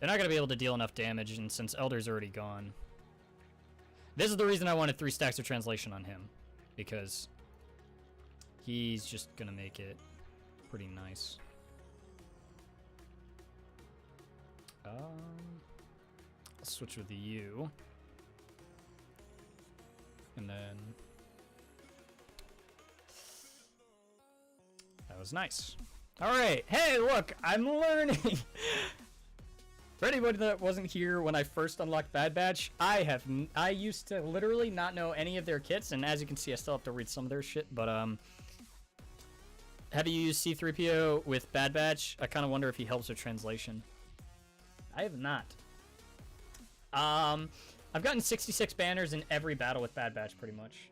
They're not going to be able to deal enough damage, and since Elder's already gone... This is the reason I wanted 3 stacks of translation on him, because he's just going to make it pretty nice. I'll switch with you. And then... That was nice. Alright, hey, look, I'm learning! For anybody that wasn't here when I first unlocked Bad Batch, I used to literally not know any of their kits, and as you can see, I still have to read some of their shit, but, have you used C-3PO with Bad Batch? I kind of wonder if he helps with translation. I have not. I've gotten 66 banners in every battle with Bad Batch, pretty much.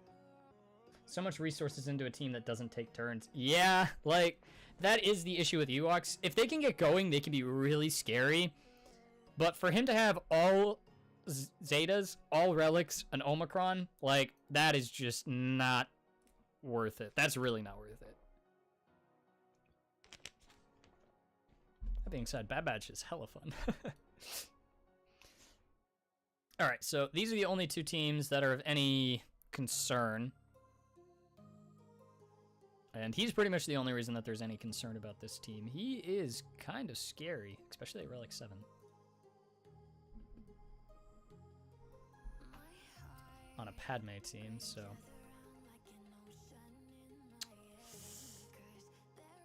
So much resources into a team that doesn't take turns. Yeah, like, that is the issue with Ewoks. If they can get going, they can be really scary. But for him to have all Zetas, all Relics, and Omicron, like, that is just not worth it. That's really not worth it. That being said, Bad Batch is hella fun. Alright, so these are the only 2 teams that are of any concern. And he's pretty much the only reason that there's any concern about this team. He is kind of scary, especially at Relic 7. On a Padme team, so...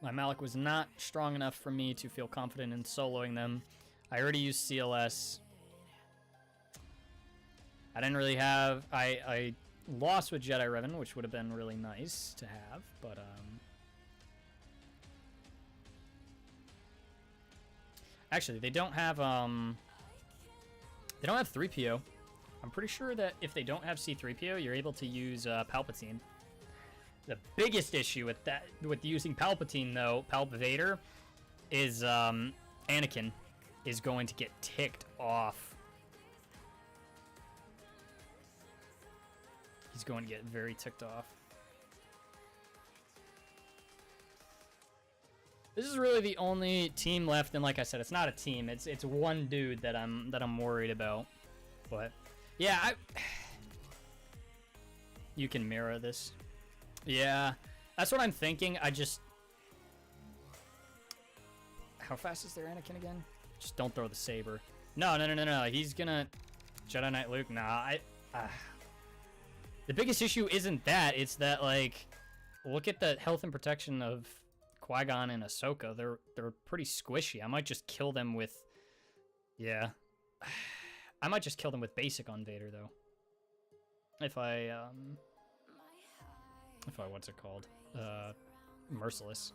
My Malik was not strong enough for me to feel confident in soloing them. I already used CLS. I didn't really have... I lost with Jedi Revan, which would have been really nice to have, but... Actually, they don't have 3PO. I'm pretty sure that if they don't have C-3PO, you're able to use Palpatine. The biggest issue with that, with using Palpatine though, Palp Vader, is Anakin is going to get ticked off. He's going to get very ticked off. This is really the only team left, and like I said, it's not a team. It's one dude that I'm worried about. But yeah, you can mirror this. Yeah, that's what I'm thinking. How fast is their Anakin again? Just don't throw the saber. No. He's gonna Jedi Knight Luke. Nah, the biggest issue isn't that. It's that, like, look at the health and protection of Qui-Gon and Ahsoka. They're pretty squishy. I might just kill them with... Yeah. I might just kill them with basic on Vader, though. If I, what's it called? Merciless.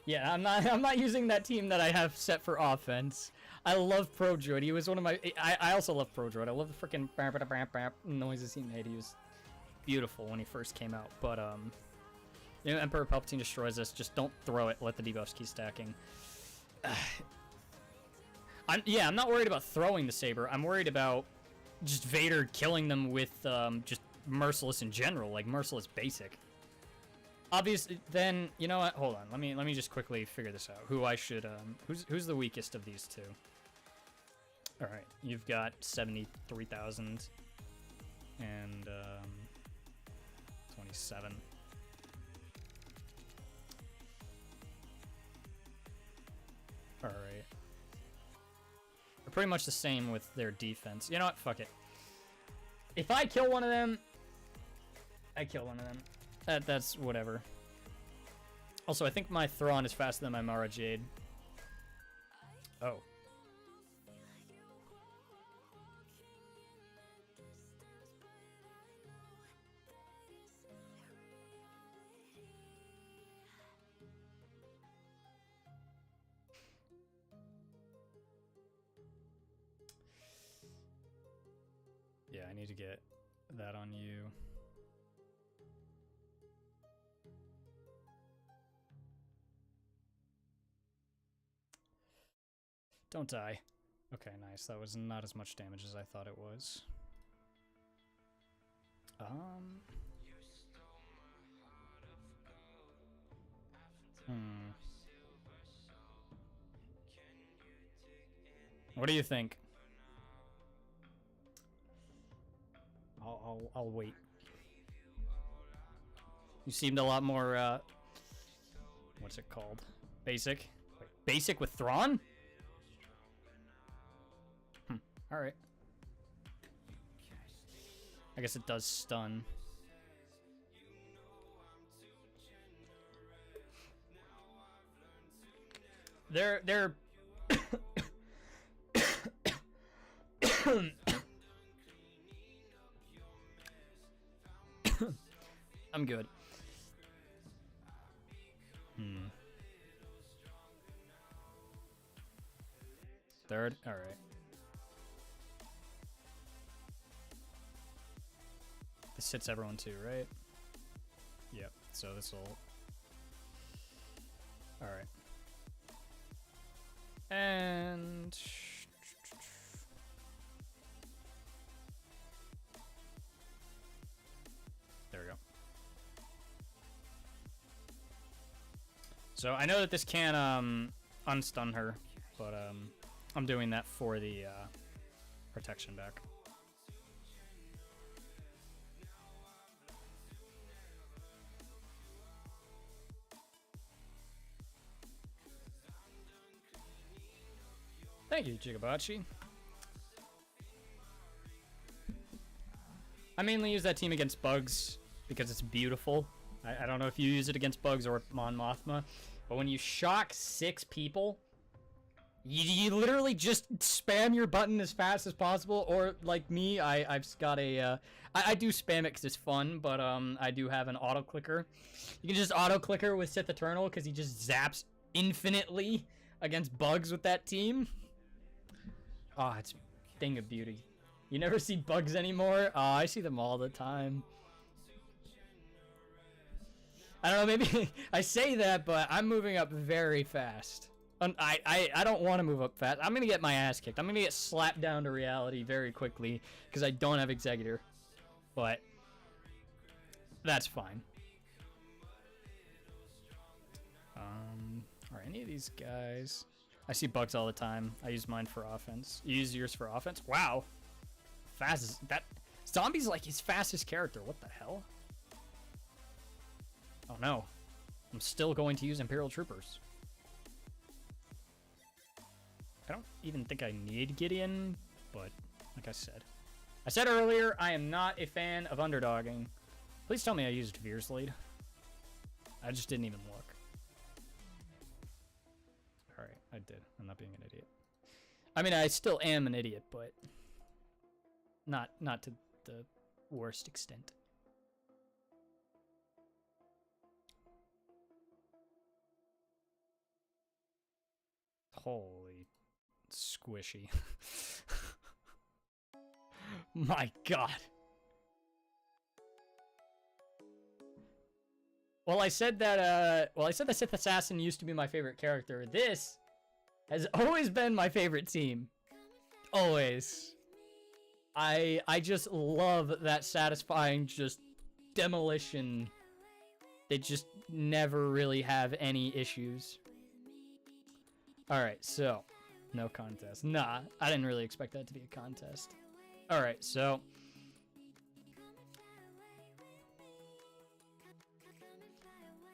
Yeah, I'm not using that team that I have set for offense. I love Pro Droid. He was one of my... I also love Pro Droid. I love the freaking noises he made. He was beautiful when he first came out. But, you know, Emperor Palpatine destroys us. Just don't throw it. Let the debuffs keep stacking. I'm not worried about throwing the saber. I'm worried about just Vader killing them with just Merciless in general. Like, Merciless basic. Obviously, then, you know what? Hold on. Let me just quickly figure this out. Who I should, who's the weakest of these two? All right, you've got 73,000 and 27. All right. They're pretty much the same with their defense. You know what? Fuck it. If I kill one of them, I kill one of them. That's whatever. Also, I think my Thrawn is faster than my Mara Jade. Oh. Yeah, I need to get that on you. Don't die. Okay, nice. That was not as much damage as I thought it was. What do you think? I'll wait. You seemed a lot more, what's it called? Basic? Wait, basic with Thrawn? Alright. I guess it does stun. They're I'm good. Third? Alright. This hits everyone too, right? Yep, so this'll... Alright. And... There we go. So I know that this can unstun her, but I'm doing that for the protection back. Thank you, Jigabachi. I mainly use that team against bugs because it's beautiful. I don't know if you use it against bugs or Mon Mothma, but when you shock 6 people, you literally just spam your button as fast as possible. Or like me, I've got a I do spam it because it's fun, but I do have an auto clicker. You can just auto clicker with Sith Eternal because he just zaps infinitely against bugs with that team. Oh, it's a thing of beauty. You never see bugs anymore? Oh, I see them all the time. I don't know, maybe I say that, but I'm moving up very fast. I don't want to move up fast. I'm going to get my ass kicked. I'm going to get slapped down to reality very quickly because I don't have Executor. But that's fine. Are any of these guys... I see bugs all the time. I use mine for offense. You use yours for offense? Wow. Fast as that. Zombie's like his fastest character. What the hell? Oh no. I'm still going to use Imperial Troopers. I don't even think I need Gideon, but like I said earlier, I am not a fan of underdogging. Please tell me I used Veer's lead. I just didn't even look. Alright, I did. I'm not being an idiot. I mean, I still am an idiot, but not to the worst extent. Holy squishy. My god. Well, I said that the Sith Assassin used to be my favorite character. This has always been my favorite team. Always. I just love that satisfying just demolition. They just never really have any issues. Alright, so no contest. Nah, I didn't really expect that to be a contest. Alright, so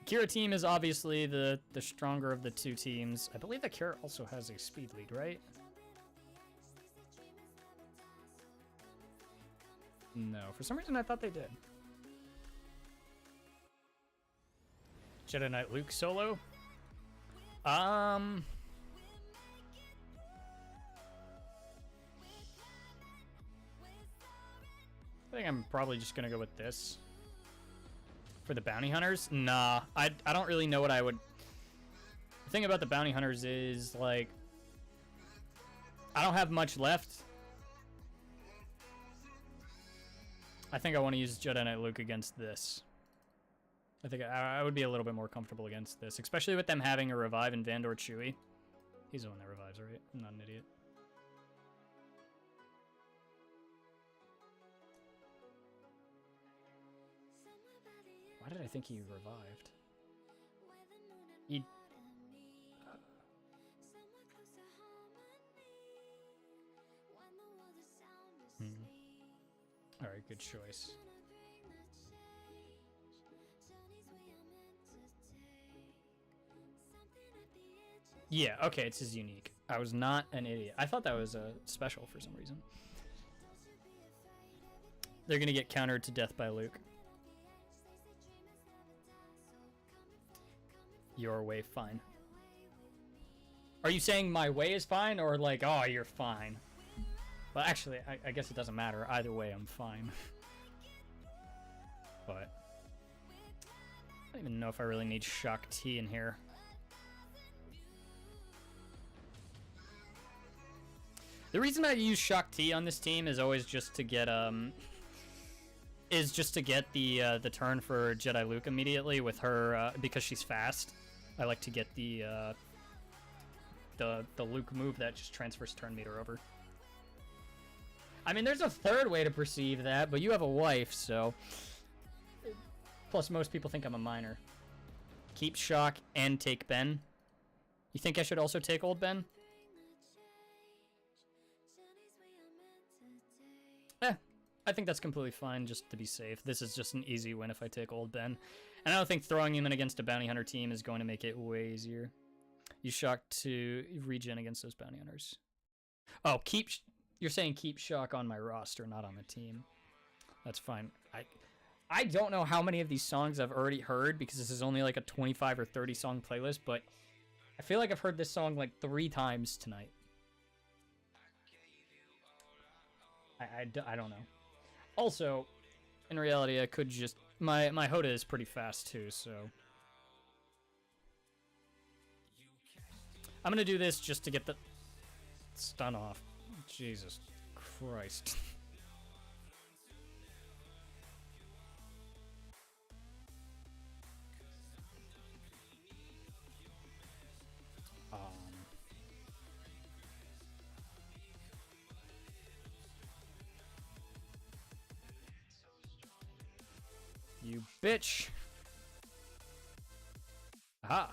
Kira team is obviously the stronger of the two teams. I believe that Kira also has a speed lead, right? No, for some reason I thought they did. Jedi Knight Luke solo? I think I'm probably just gonna go with this. For the bounty hunters? Nah, I don't really know what I would... The thing about the bounty hunters is, like, I don't have much left. I think I want to use Jedi Knight Luke against this. I think I would be a little bit more comfortable against this, especially with them having a revive in Vandor Chewie. He's the one that revives, right? I'm not an idiot. Why did I think he revived? He... Alright, good choice. Yeah, okay, it's his unique. I was not an idiot. I thought that was a special for some reason. They're gonna get countered to death by Luke. Your way, fine. Are you saying my way is fine, or like, oh, you're fine? Well, actually, I guess it doesn't matter. Either way, I'm fine. But I don't even know if I really need Shock T in here. The reason I use Shock T on this team is always just to get the turn for Jedi Luke immediately with her because she's fast. I like to get the Luke move that just transfers turn meter over. I mean, there's a third way to perceive that, but you have a wife, so... Plus, most people think I'm a minor. keep Shock and take Ben. You think I should also take old Ben? I think that's completely fine just to be safe. This is just an easy win if I take old Ben. And I don't think throwing him in against a bounty hunter team is going to make it way easier. You Shock to regen against those bounty hunters. Oh, you're saying keep Shock on my roster, not on the team. That's fine. I don't know how many of these songs I've already heard because this is only like a 25 or 30 song playlist, but I feel like I've heard this song like 3 times tonight. I don't know. Also, in reality, I could just... My Hoda is pretty fast too, so... I'm gonna do this just to get the stun off. Jesus Christ. You bitch. Aha.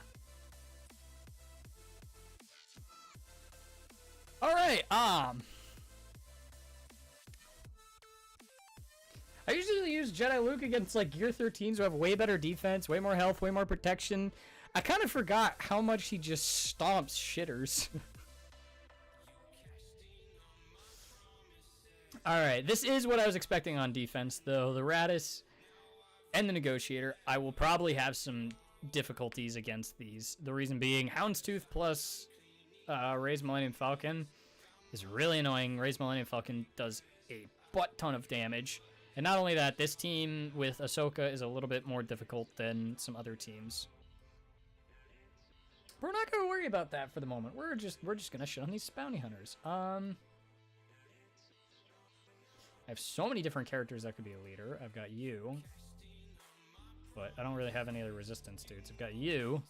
All right. I usually use Jedi Luke against like Gear 13s who have way better defense, way more health, way more protection. I kind of forgot how much he just stomps shitters. All right, this is what I was expecting on defense, though. The Radis and the Negotiator, I will probably have some difficulties against these. The reason being, Houndstooth plus Ray's Millennium Falcon is really annoying. Ray's Millennium Falcon does a butt ton of damage. And not only that, this team with Ahsoka is a little bit more difficult than some other teams. We're not going to worry about that for the moment. We're just going to shit on these bounty hunters. I have so many different characters that could be a leader. I've got you. But I don't really have any other resistance dudes. I've got you.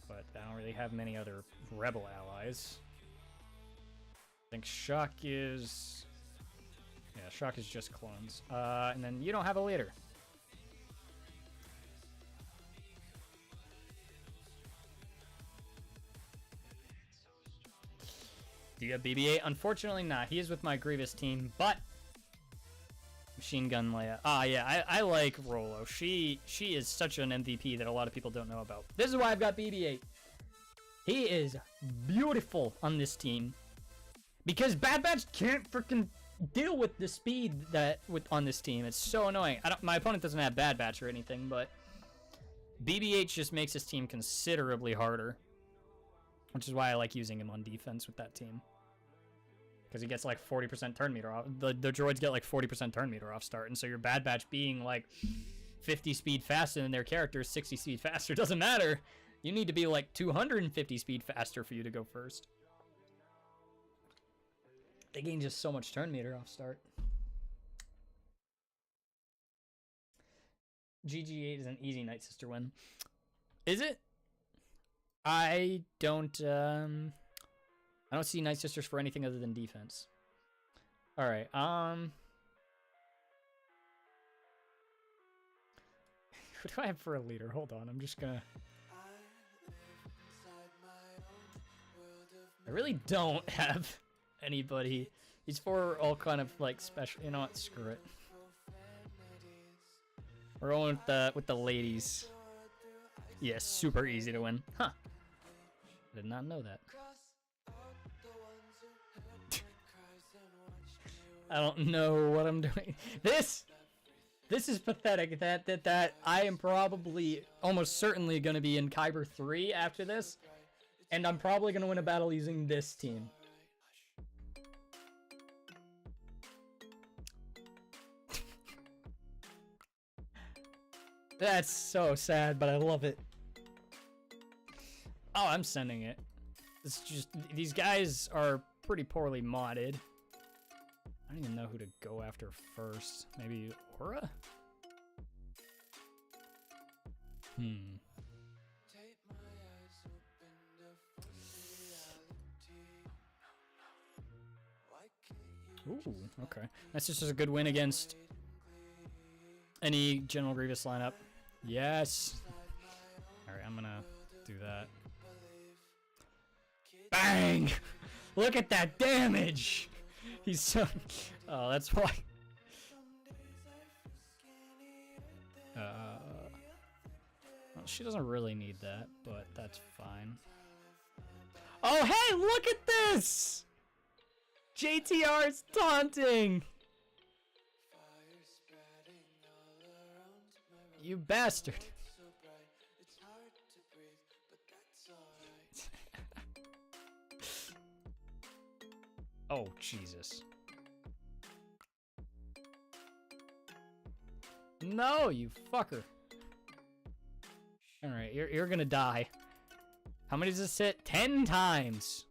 But I don't really have many other rebel allies. I think Shock is... Yeah, Shock is just clones. And then you don't have a leader. Do you have BB-8? Unfortunately not. He is with my Grievous team, but... Machine Gun Leia. Yeah, I like Rolo. She is such an MVP that a lot of people don't know about. This is why I've got BB-8. He is beautiful on this team. Because Bad Batch can't freaking deal with the speed on this team. It's so annoying. My opponent doesn't have Bad Batch or anything, but BB-8 just makes his team considerably harder. Which is why I like using him on defense with that team. Because he gets like 40% turn meter off. The droids get like 40% turn meter off start. And so your Bad Batch being like 50 speed faster than their character, 60 speed faster, doesn't matter. You need to be like 250 speed faster for you to go first. They gain just so much turn meter off start. GG8 is an easy Night Sister win. Is it? I don't see Night Sisters for anything other than defense. All right. Who do I have for a leader? Hold on. I'm just gonna... I really don't have anybody. These four are all kind of like special. You know what? Screw it. We're going with the ladies. Yeah, super easy to win. Huh. I did not know that. I don't know what I'm doing. This is pathetic. That I am probably almost certainly going to be in Kyber 3 after this, and I'm probably going to win a battle using this team. That's so sad, but I love it. Oh, I'm sending it. It's just, these guys are pretty poorly modded. I don't even know who to go after first. Maybe Aura? Ooh, okay. That's just a good win against any General Grievous lineup. Yes. I'm gonna do that. Bang! Look at that damage! He's so... Oh, that's why... Well, she doesn't really need that, but that's fine. Oh, hey, look at this! JTR's taunting! You bastard. Oh, Jesus. No, you fucker. Alright, you're gonna die. How many does this hit? 10 times.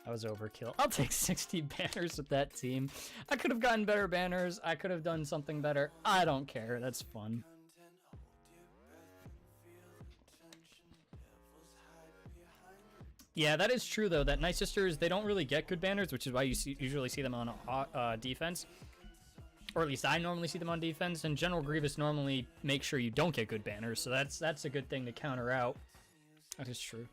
That was overkill. I'll take 60 banners with that team. I could have gotten better banners. I could have done something better. I don't care. That's fun. Yeah, that is true, though. That Night Sisters, they don't really get good banners, which is why you usually see them on defense. Or at least I normally see them on defense. And General Grievous normally makes sure you don't get good banners. So that's a good thing to counter out. That is true.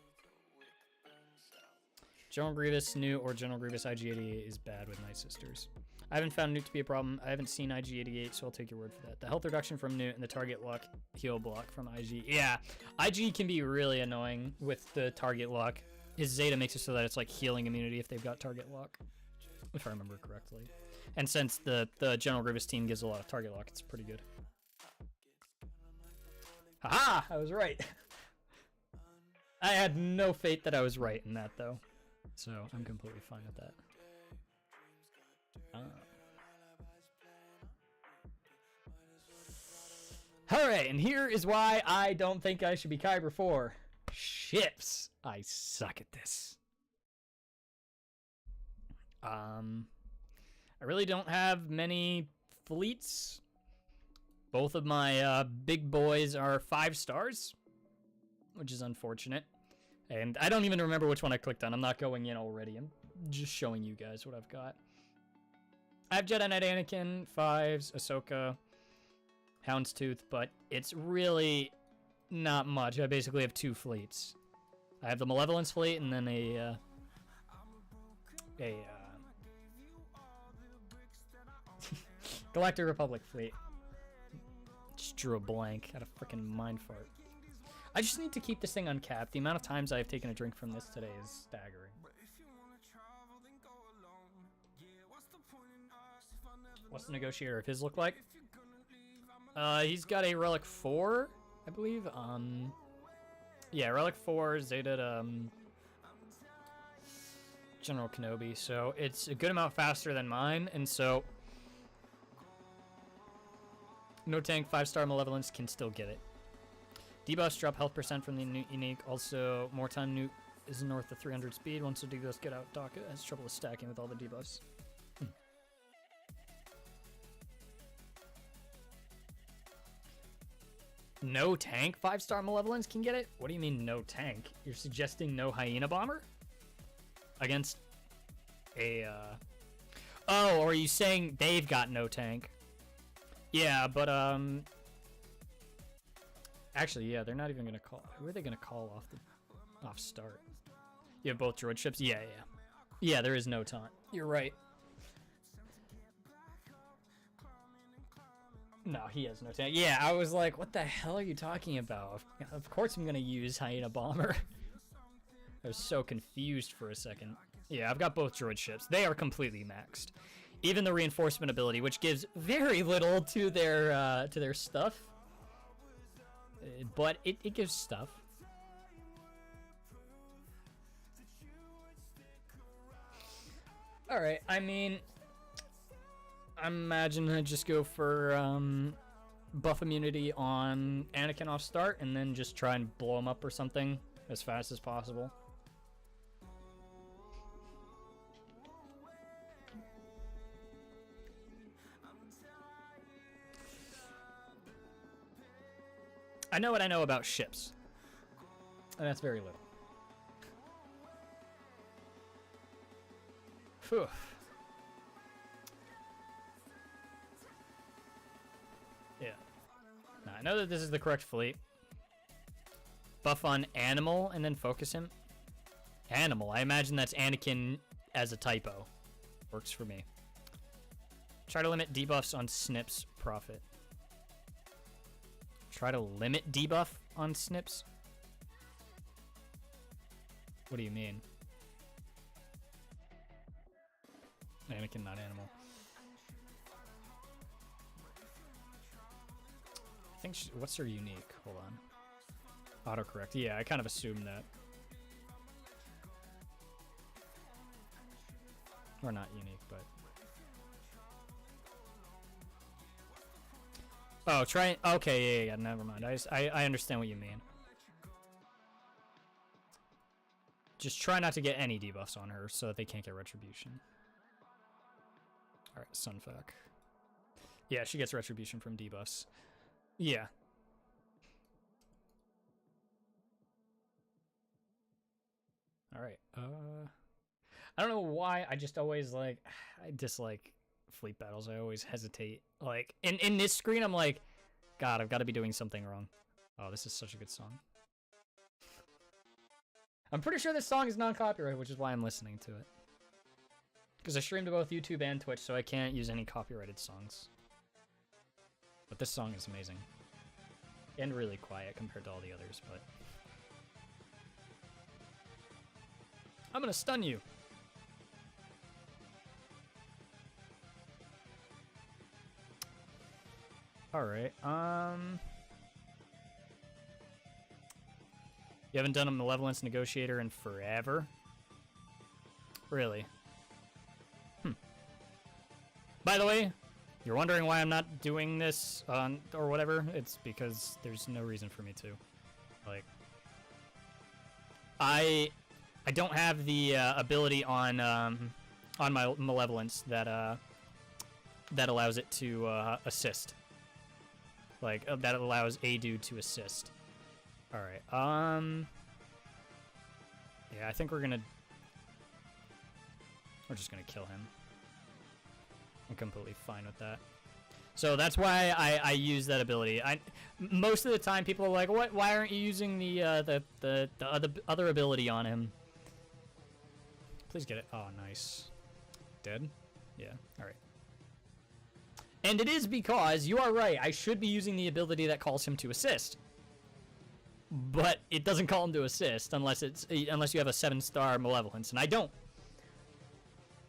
General Grievous Newt or General Grievous IG-88 is bad with Night Sisters. I haven't found Newt to be a problem. I haven't seen IG-88, so I'll take your word for that. The health reduction from Newt and the target lock heal block from IG. Yeah, IG can be really annoying with the target lock. His Zeta makes it so that it's like healing immunity if they've got target lock, if I remember correctly. And since the General Grievous team gives a lot of target lock, it's pretty good. Haha! I was right. I had no faith that I was right in that, though. So I'm completely fine with that. Alright, and here is why I don't think I should be Kyber 4. Ships. I suck at this. I really don't have many fleets. Both of my big boys are 5 stars, which is unfortunate. And I don't even remember which one I clicked on. I'm not going in already. I'm just showing you guys what I've got. I have Jedi Knight Anakin, 5s, Ahsoka, Houndstooth, but it's really not much. I basically have 2 fleets. I have the Malevolence fleet and then a Galactic Republic fleet. Just drew a blank. Had a freaking mind fart. I just need to keep this thing uncapped. The amount of times I've taken a drink from this today is staggering. What's the negotiator of his look like? He's got a Relic 4, I believe. Yeah, Relic 4, Zeta to, General Kenobi. So it's a good amount faster than mine, and so no tank 5-star Malevolence can still get it. Debuffs drop health % from the Newt unique. Also, more time Newt is north of 300 speed. Once the debuffs get out, Doc has trouble with stacking with all the debuffs. No tank 5-star Malevolence can get it? What do you mean no tank? You're suggesting no Hyena Bomber? Against a, Oh, or are you saying they've got no tank? Yeah, but, actually, yeah, they're not even gonna call... Who are they gonna call off start? You have both droid ships? Yeah. Yeah, there is no taunt. You're right. No, he has no tank. Yeah, I was like, what the hell are you talking about? Of course I'm gonna use Hyena Bomber. I was so confused for a second. Yeah, I've got both droid ships. They are completely maxed. Even the reinforcement ability, which gives very little to their stuff. But it gives stuff. Alright, I mean... I imagine I'd just go for buff immunity on Anakin off start and then just try and blow him up or something as fast as possible. I know what I know about ships. And that's very little. Phew. Yeah. know that this is the correct fleet. Buff on Animal and then focus him. Animal. I imagine that's Anakin as a typo. Works for me. Try to limit debuffs on Snips. Profit. Try to limit debuff on Snips? What do you mean? Anakin, not Animal. I think what's her unique? Hold on. Autocorrect. Yeah, I kind of assumed that. Or not unique, but... Oh, try... Okay, yeah, never mind. I understand what you mean. Just try not to get any debuffs on her so that they can't get Retribution. Alright, Sunfuck. Yeah, she gets Retribution from debuffs. Yeah. Alright, I don't know why, I just always, like, I dislike fleet battles. I always hesitate. Like, in this screen, I'm like, God, I've got to be doing something wrong. Oh, this is such a good song. I'm pretty sure this song is non-copyrighted, which is why I'm listening to it. Because I stream to both YouTube and Twitch, so I can't use any copyrighted songs. But this song is amazing. And really quiet compared to all the others, but... I'm gonna stun you! Alright, You haven't done a Malevolence Negotiator in forever? Really? By the way, you're wondering why I'm not doing this or whatever? It's because there's no reason for me to. Like, I don't have the ability on my Malevolence that allows it to assist. Like, that allows a dude to assist. Alright, yeah, I think we're just gonna kill him. I'm completely fine with that. So that's why I use that ability. Most of the time people are like, "What? Why aren't you using the other ability on him?" Please get it. Oh, nice. Dead? Yeah. All right. And it is because you are right. I should be using the ability that calls him to assist. But it doesn't call him to assist unless you have a 7-star Malevolence, and I don't.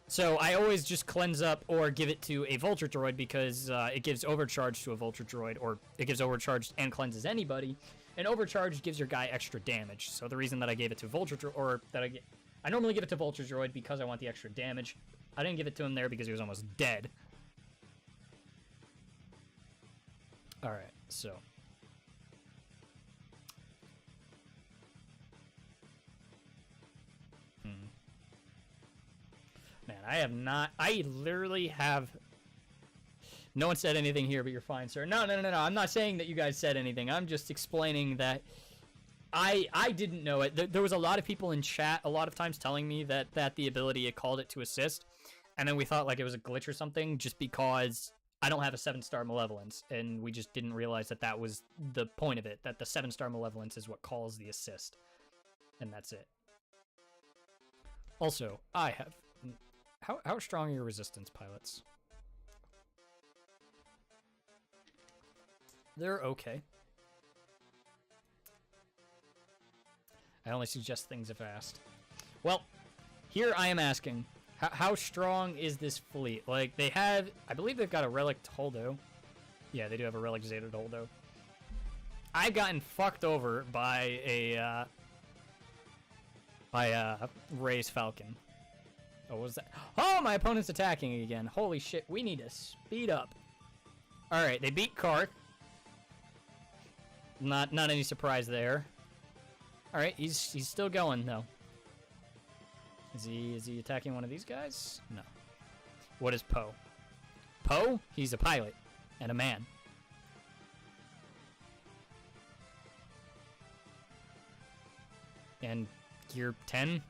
So I always just cleanse up or give it to a Vulture Droid because it gives Overcharge to a Vulture Droid, or it gives Overcharge and cleanses anybody. And Overcharge gives your guy extra damage. So the reason that I gave it to Vulture Droid, or that I normally give it to Vulture Droid because I want the extra damage. I didn't give it to him there because he was almost dead. Alright, so... Man, I literally have... No one said anything here, but you're fine, sir. No. I'm not saying that you guys said anything. I'm just explaining that I didn't know it. There was a lot of people in chat a lot of times telling me that the ability, it called it to assist. And then we thought like it was a glitch or something just because I don't have a 7-star Malevolence. And we just didn't realize that that was the point of it. That the 7-star Malevolence is what calls the assist. And that's it. Also, I have... How strong are your resistance pilots? They're okay. I only suggest things if asked. Well, here I am asking, how strong is this fleet? Like, they have, I believe they've got a Relic Holdo. Yeah, they do have a Relic Zeta Holdo. I've gotten fucked over by a Rey's Falcon. Oh, what was that? Oh, my opponent's attacking again. Holy shit, we need to speed up. Alright, they beat Karth. Not any surprise there. Alright, he's still going, though. Is he attacking one of these guys? No. What is Poe? Poe? He's a pilot. And a man. And gear 10?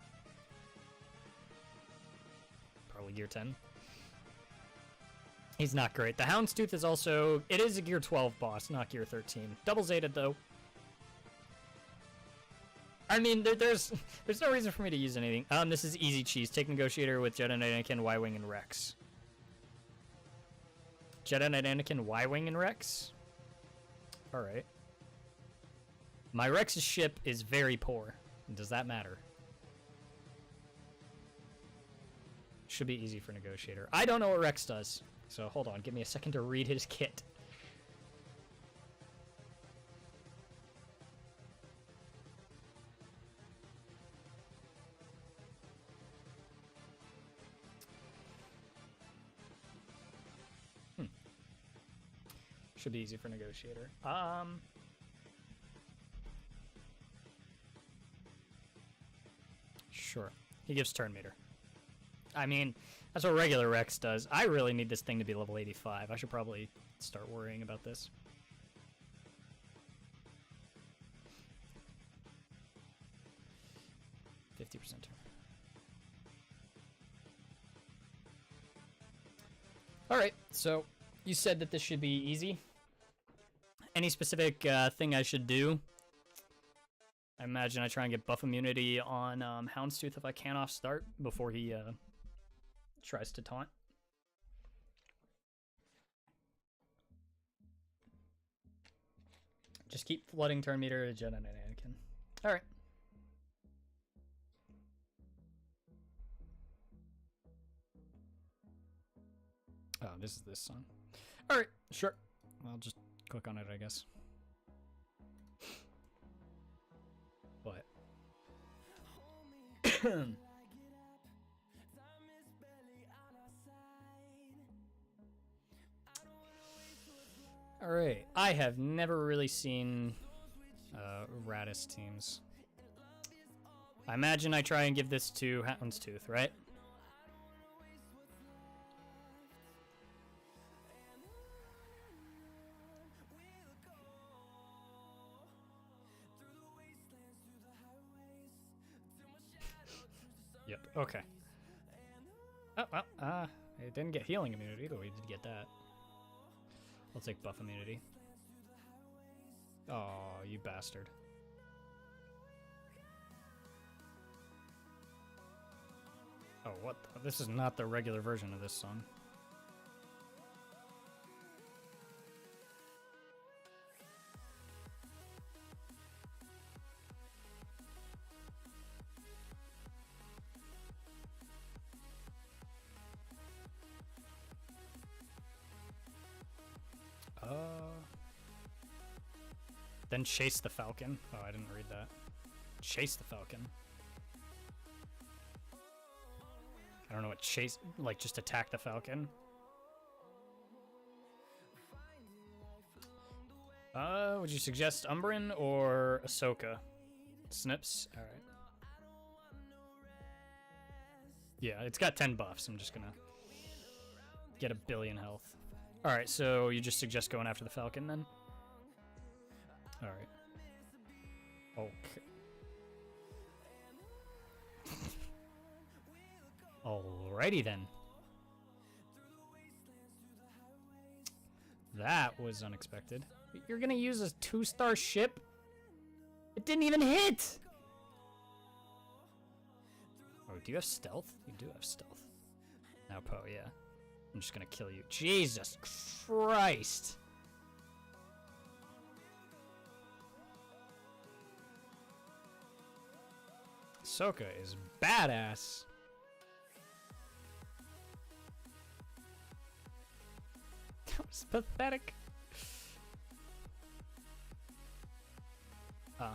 Probably gear 10. He's not great. The Houndstooth is also... It is a Gear 12 boss, not Gear 13. Double Zeta, though. I mean, there's no reason for me to use anything. This is easy cheese. Take Negotiator with Jedi Knight Anakin, Y-Wing, and Rex. Jedi Knight Anakin, Y-Wing, and Rex? Alright. My Rex's ship is very poor. Does that matter? Should be easy for Negotiator. I don't know what Rex does. So hold on, give me a second to read his kit. Should be easy for Negotiator. Sure. He gives turn meter. I mean, that's what regular Rex does. I really need this thing to be level 85. I should probably start worrying about this. %. Alright, so you said that this should be easy. Any specific thing I should do? I imagine I try and get buff immunity on Houndstooth if I can off start before he tries to taunt. Just keep flooding turn meter to Jedi Knight Anakin. Alright. Oh, this is this song. Alright, sure. I'll just click on it, I guess. What? Alright, I have never really seen Radis teams. I imagine I try and give this to Houndstooth, right? Yep, okay. Oh, well, it didn't get healing immunity, but we did get that. I'll take buff immunity. Oh, you bastard. Oh, what the? This is not the regular version of this song. Then chase the Falcon. Oh, I didn't read that. Chase the Falcon. I don't know what chase... Like, just attack the Falcon. Would you suggest Umbran or Ahsoka? Snips? Alright. Yeah, it's got 10 buffs. I'm just gonna get 1 billion health. Alright, so you just suggest going after the Falcon then? Alright. Okay. Alrighty then. That was unexpected. You're gonna use a 2-star ship? It didn't even hit! Oh, do you have stealth? You do have stealth. Now Poe, yeah. I'm just gonna kill you. Jesus Christ! Ahsoka is badass. That was pathetic. I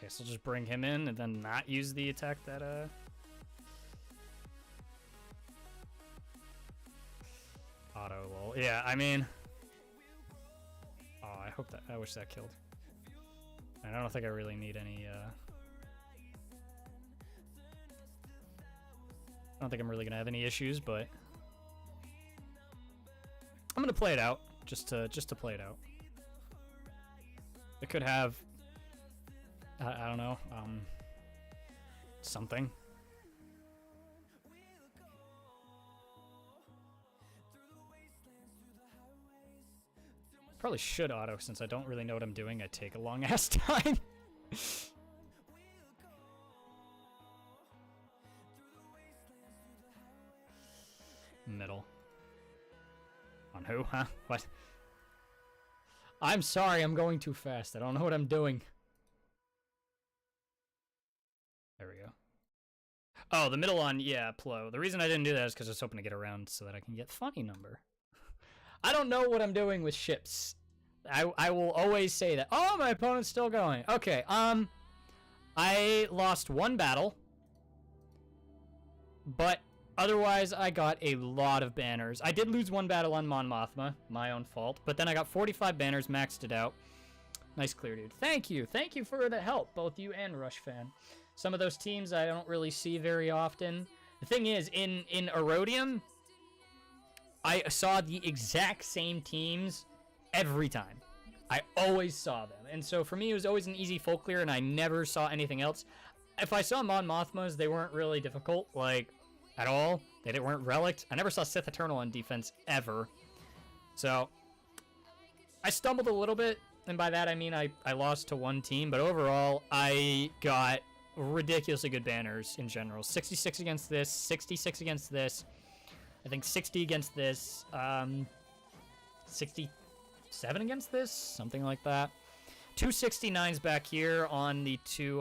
guess I'll just bring him in and then not use the attack that auto lol. Yeah, I mean, oh, I wish that killed. And I don't think I really need any I don't think I'm really gonna have any issues, but I'm gonna play it out just to play it out. It could have I don't know, something. Probably should auto since I don't really know what I'm doing. I take a long ass time. Middle. On who? Huh? What? I'm sorry, I'm going too fast. I don't know what I'm doing. There we go. Oh, the middle on, yeah, Plo. The reason I didn't do that is because I was hoping to get around so that I can get funny number. I don't know what I'm doing with ships. I will always say that. Oh, my opponent's still going. Okay, I lost one battle. But otherwise, I got a lot of banners. I did lose one battle on Mon Mothma, my own fault. But then I got 45 banners, maxed it out. Nice clear, dude. Thank you. Thank you for the help, both you and Rush Fan. Some of those teams I don't really see very often. The thing is, in Erodium, I saw the exact same teams every time. I always saw them. And so for me, it was always an easy full clear, and I never saw anything else. If I saw Mon Mothmas, they weren't really difficult, like, at all. They weren't relicked. I never saw Sith Eternal on defense, ever. So, I stumbled a little bit, and by that I mean I lost to one team, but overall, I got ridiculously good banners in general. 66 against this, 66 against this, I think 60 against this, 67 against this, something like that. 269s back here on the two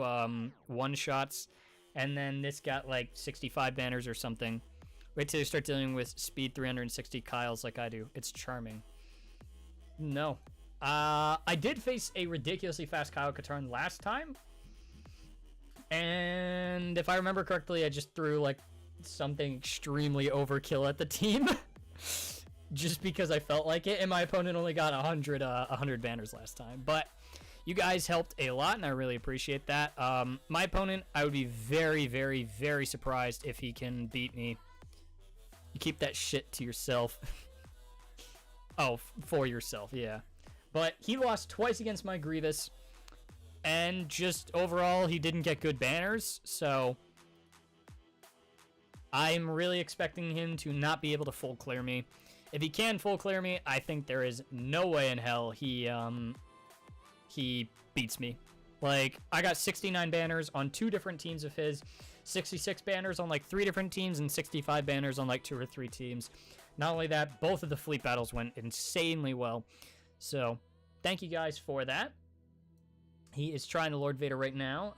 one-shots, and then this got like 65 banners or something. Wait till you start dealing with speed 360 Kyles like I do. It's charming. No. I did face a ridiculously fast Kyle Katarn last time, and if I remember correctly, I just threw like something extremely overkill at the team just because I felt like it, and my opponent only got 100 banners last time. But you guys helped a lot, and I really appreciate that. My opponent, I would be very, very, very surprised if he can beat me. You keep that shit to yourself. Oh, for yourself, yeah. But he lost twice against my Grievous, and just overall, he didn't get good banners, so I'm really expecting him to not be able to full clear me. If he can full clear me, I think there is no way in hell he beats me. Like, I got 69 banners on 2 different teams of his, 66 banners on like 3 different teams, and 65 banners on like 2 or 3 teams. Not only that, both of the fleet battles went insanely well. So, thank you guys for that. He is trying to Lord Vader right now.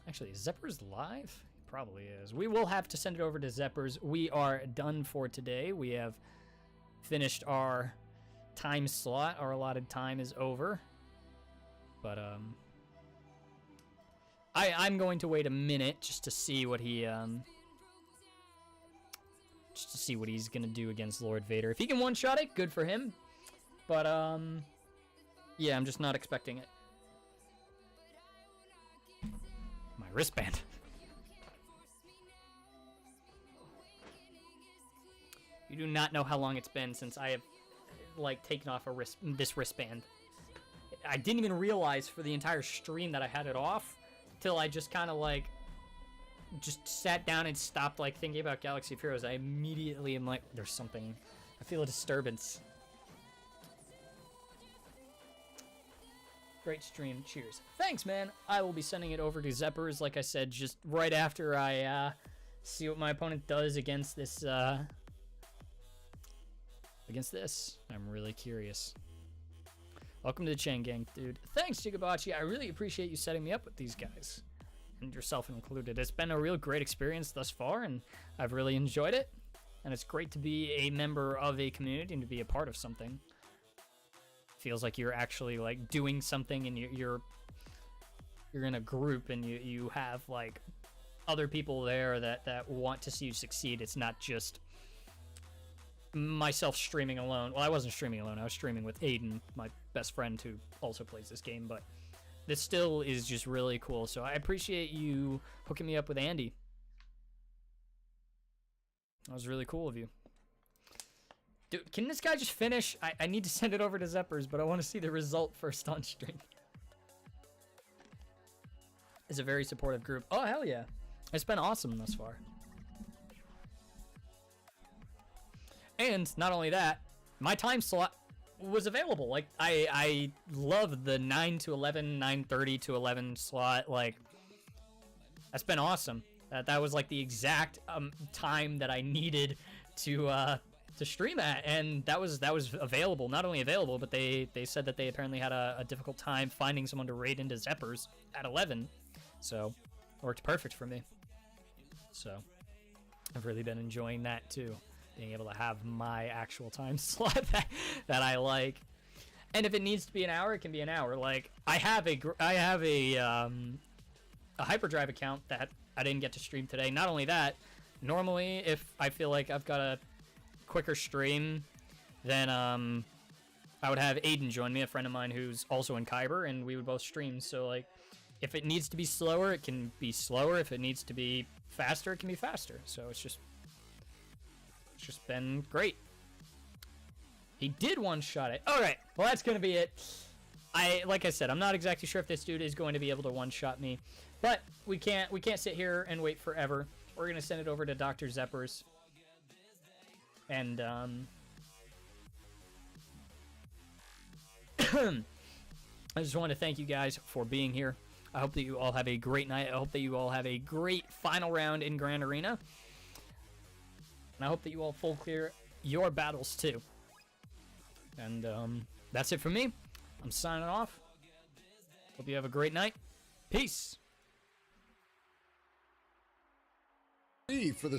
Actually, is Zeppers live? Probably is. We will have to send it over to Zeppers. We are done for today. We have finished our time slot. Our allotted time is over. But I'm going to wait a minute just to see what he he's gonna do against Lord Vader. If he can one-shot it, good for him. But yeah, I'm just not expecting it. My wristband. You do not know how long it's been since I have, like, taken off this wristband. I didn't even realize for the entire stream that I had it off till I just kind of, like, just sat down and stopped, like, thinking about Galaxy of Heroes. I immediately am like, there's something. I feel a disturbance. Great stream. Cheers. Thanks, man. I will be sending it over to Zeppers, like I said, just right after I see what my opponent does against this, I'm really curious. Welcome to the Chain Gang, dude. Thanks, Jigabachi. I really appreciate you setting me up with these guys, and yourself included. It's been a real great experience thus far, and I've really enjoyed it. And it's great to be a member of a community and to be a part of something. Feels like you're actually, like, doing something, and you're in a group, and you have, like, other people there that want to see you succeed. It's not just myself streaming alone. Well, I wasn't streaming alone. I was streaming with Aiden, my best friend who also plays this game, but this still is just really cool. So I appreciate you hooking me up with Andy. That was really cool of you. Dude, can this guy just finish? I need to send it over to Zeppers, but I want to see the result first on stream. It's a very supportive group. Oh, hell yeah. It's been awesome thus far. And not only that, my time slot was available. Like, I love the 9 to 11, 9:30 to 11 slot. Like, that's been awesome. That was like the exact time that I needed to stream at, and that was available. Not only available, but they said that they apparently had a difficult time finding someone to raid into Zeppers at 11, so it worked perfect for me. So I've really been enjoying that too, being able to have my actual time slot that I like. And if it needs to be an hour, it can be an hour. Like, I have a hyperdrive account that I didn't get to stream today. Not only that, normally if I feel like I've got a quicker stream, then I would have Aiden join me, a friend of mine who's also in Kyber, and we would both stream. So like, if it needs to be slower, it can be slower. If it needs to be faster, it can be faster. So it's just been great. He did one-shot it. All right, well, that's gonna be it. Like I said, I'm not exactly sure if this dude is going to be able to one-shot me, but we can't sit here and wait forever. We're gonna send it over to Dr. Zeppers, and I just want to thank you guys for being here. I hope that you all have a great night. I hope that you all have a great final round in Grand Arena, and I hope that you all full clear your battles too. And that's it for me. I'm signing off. Hope you have a great night. Peace. For the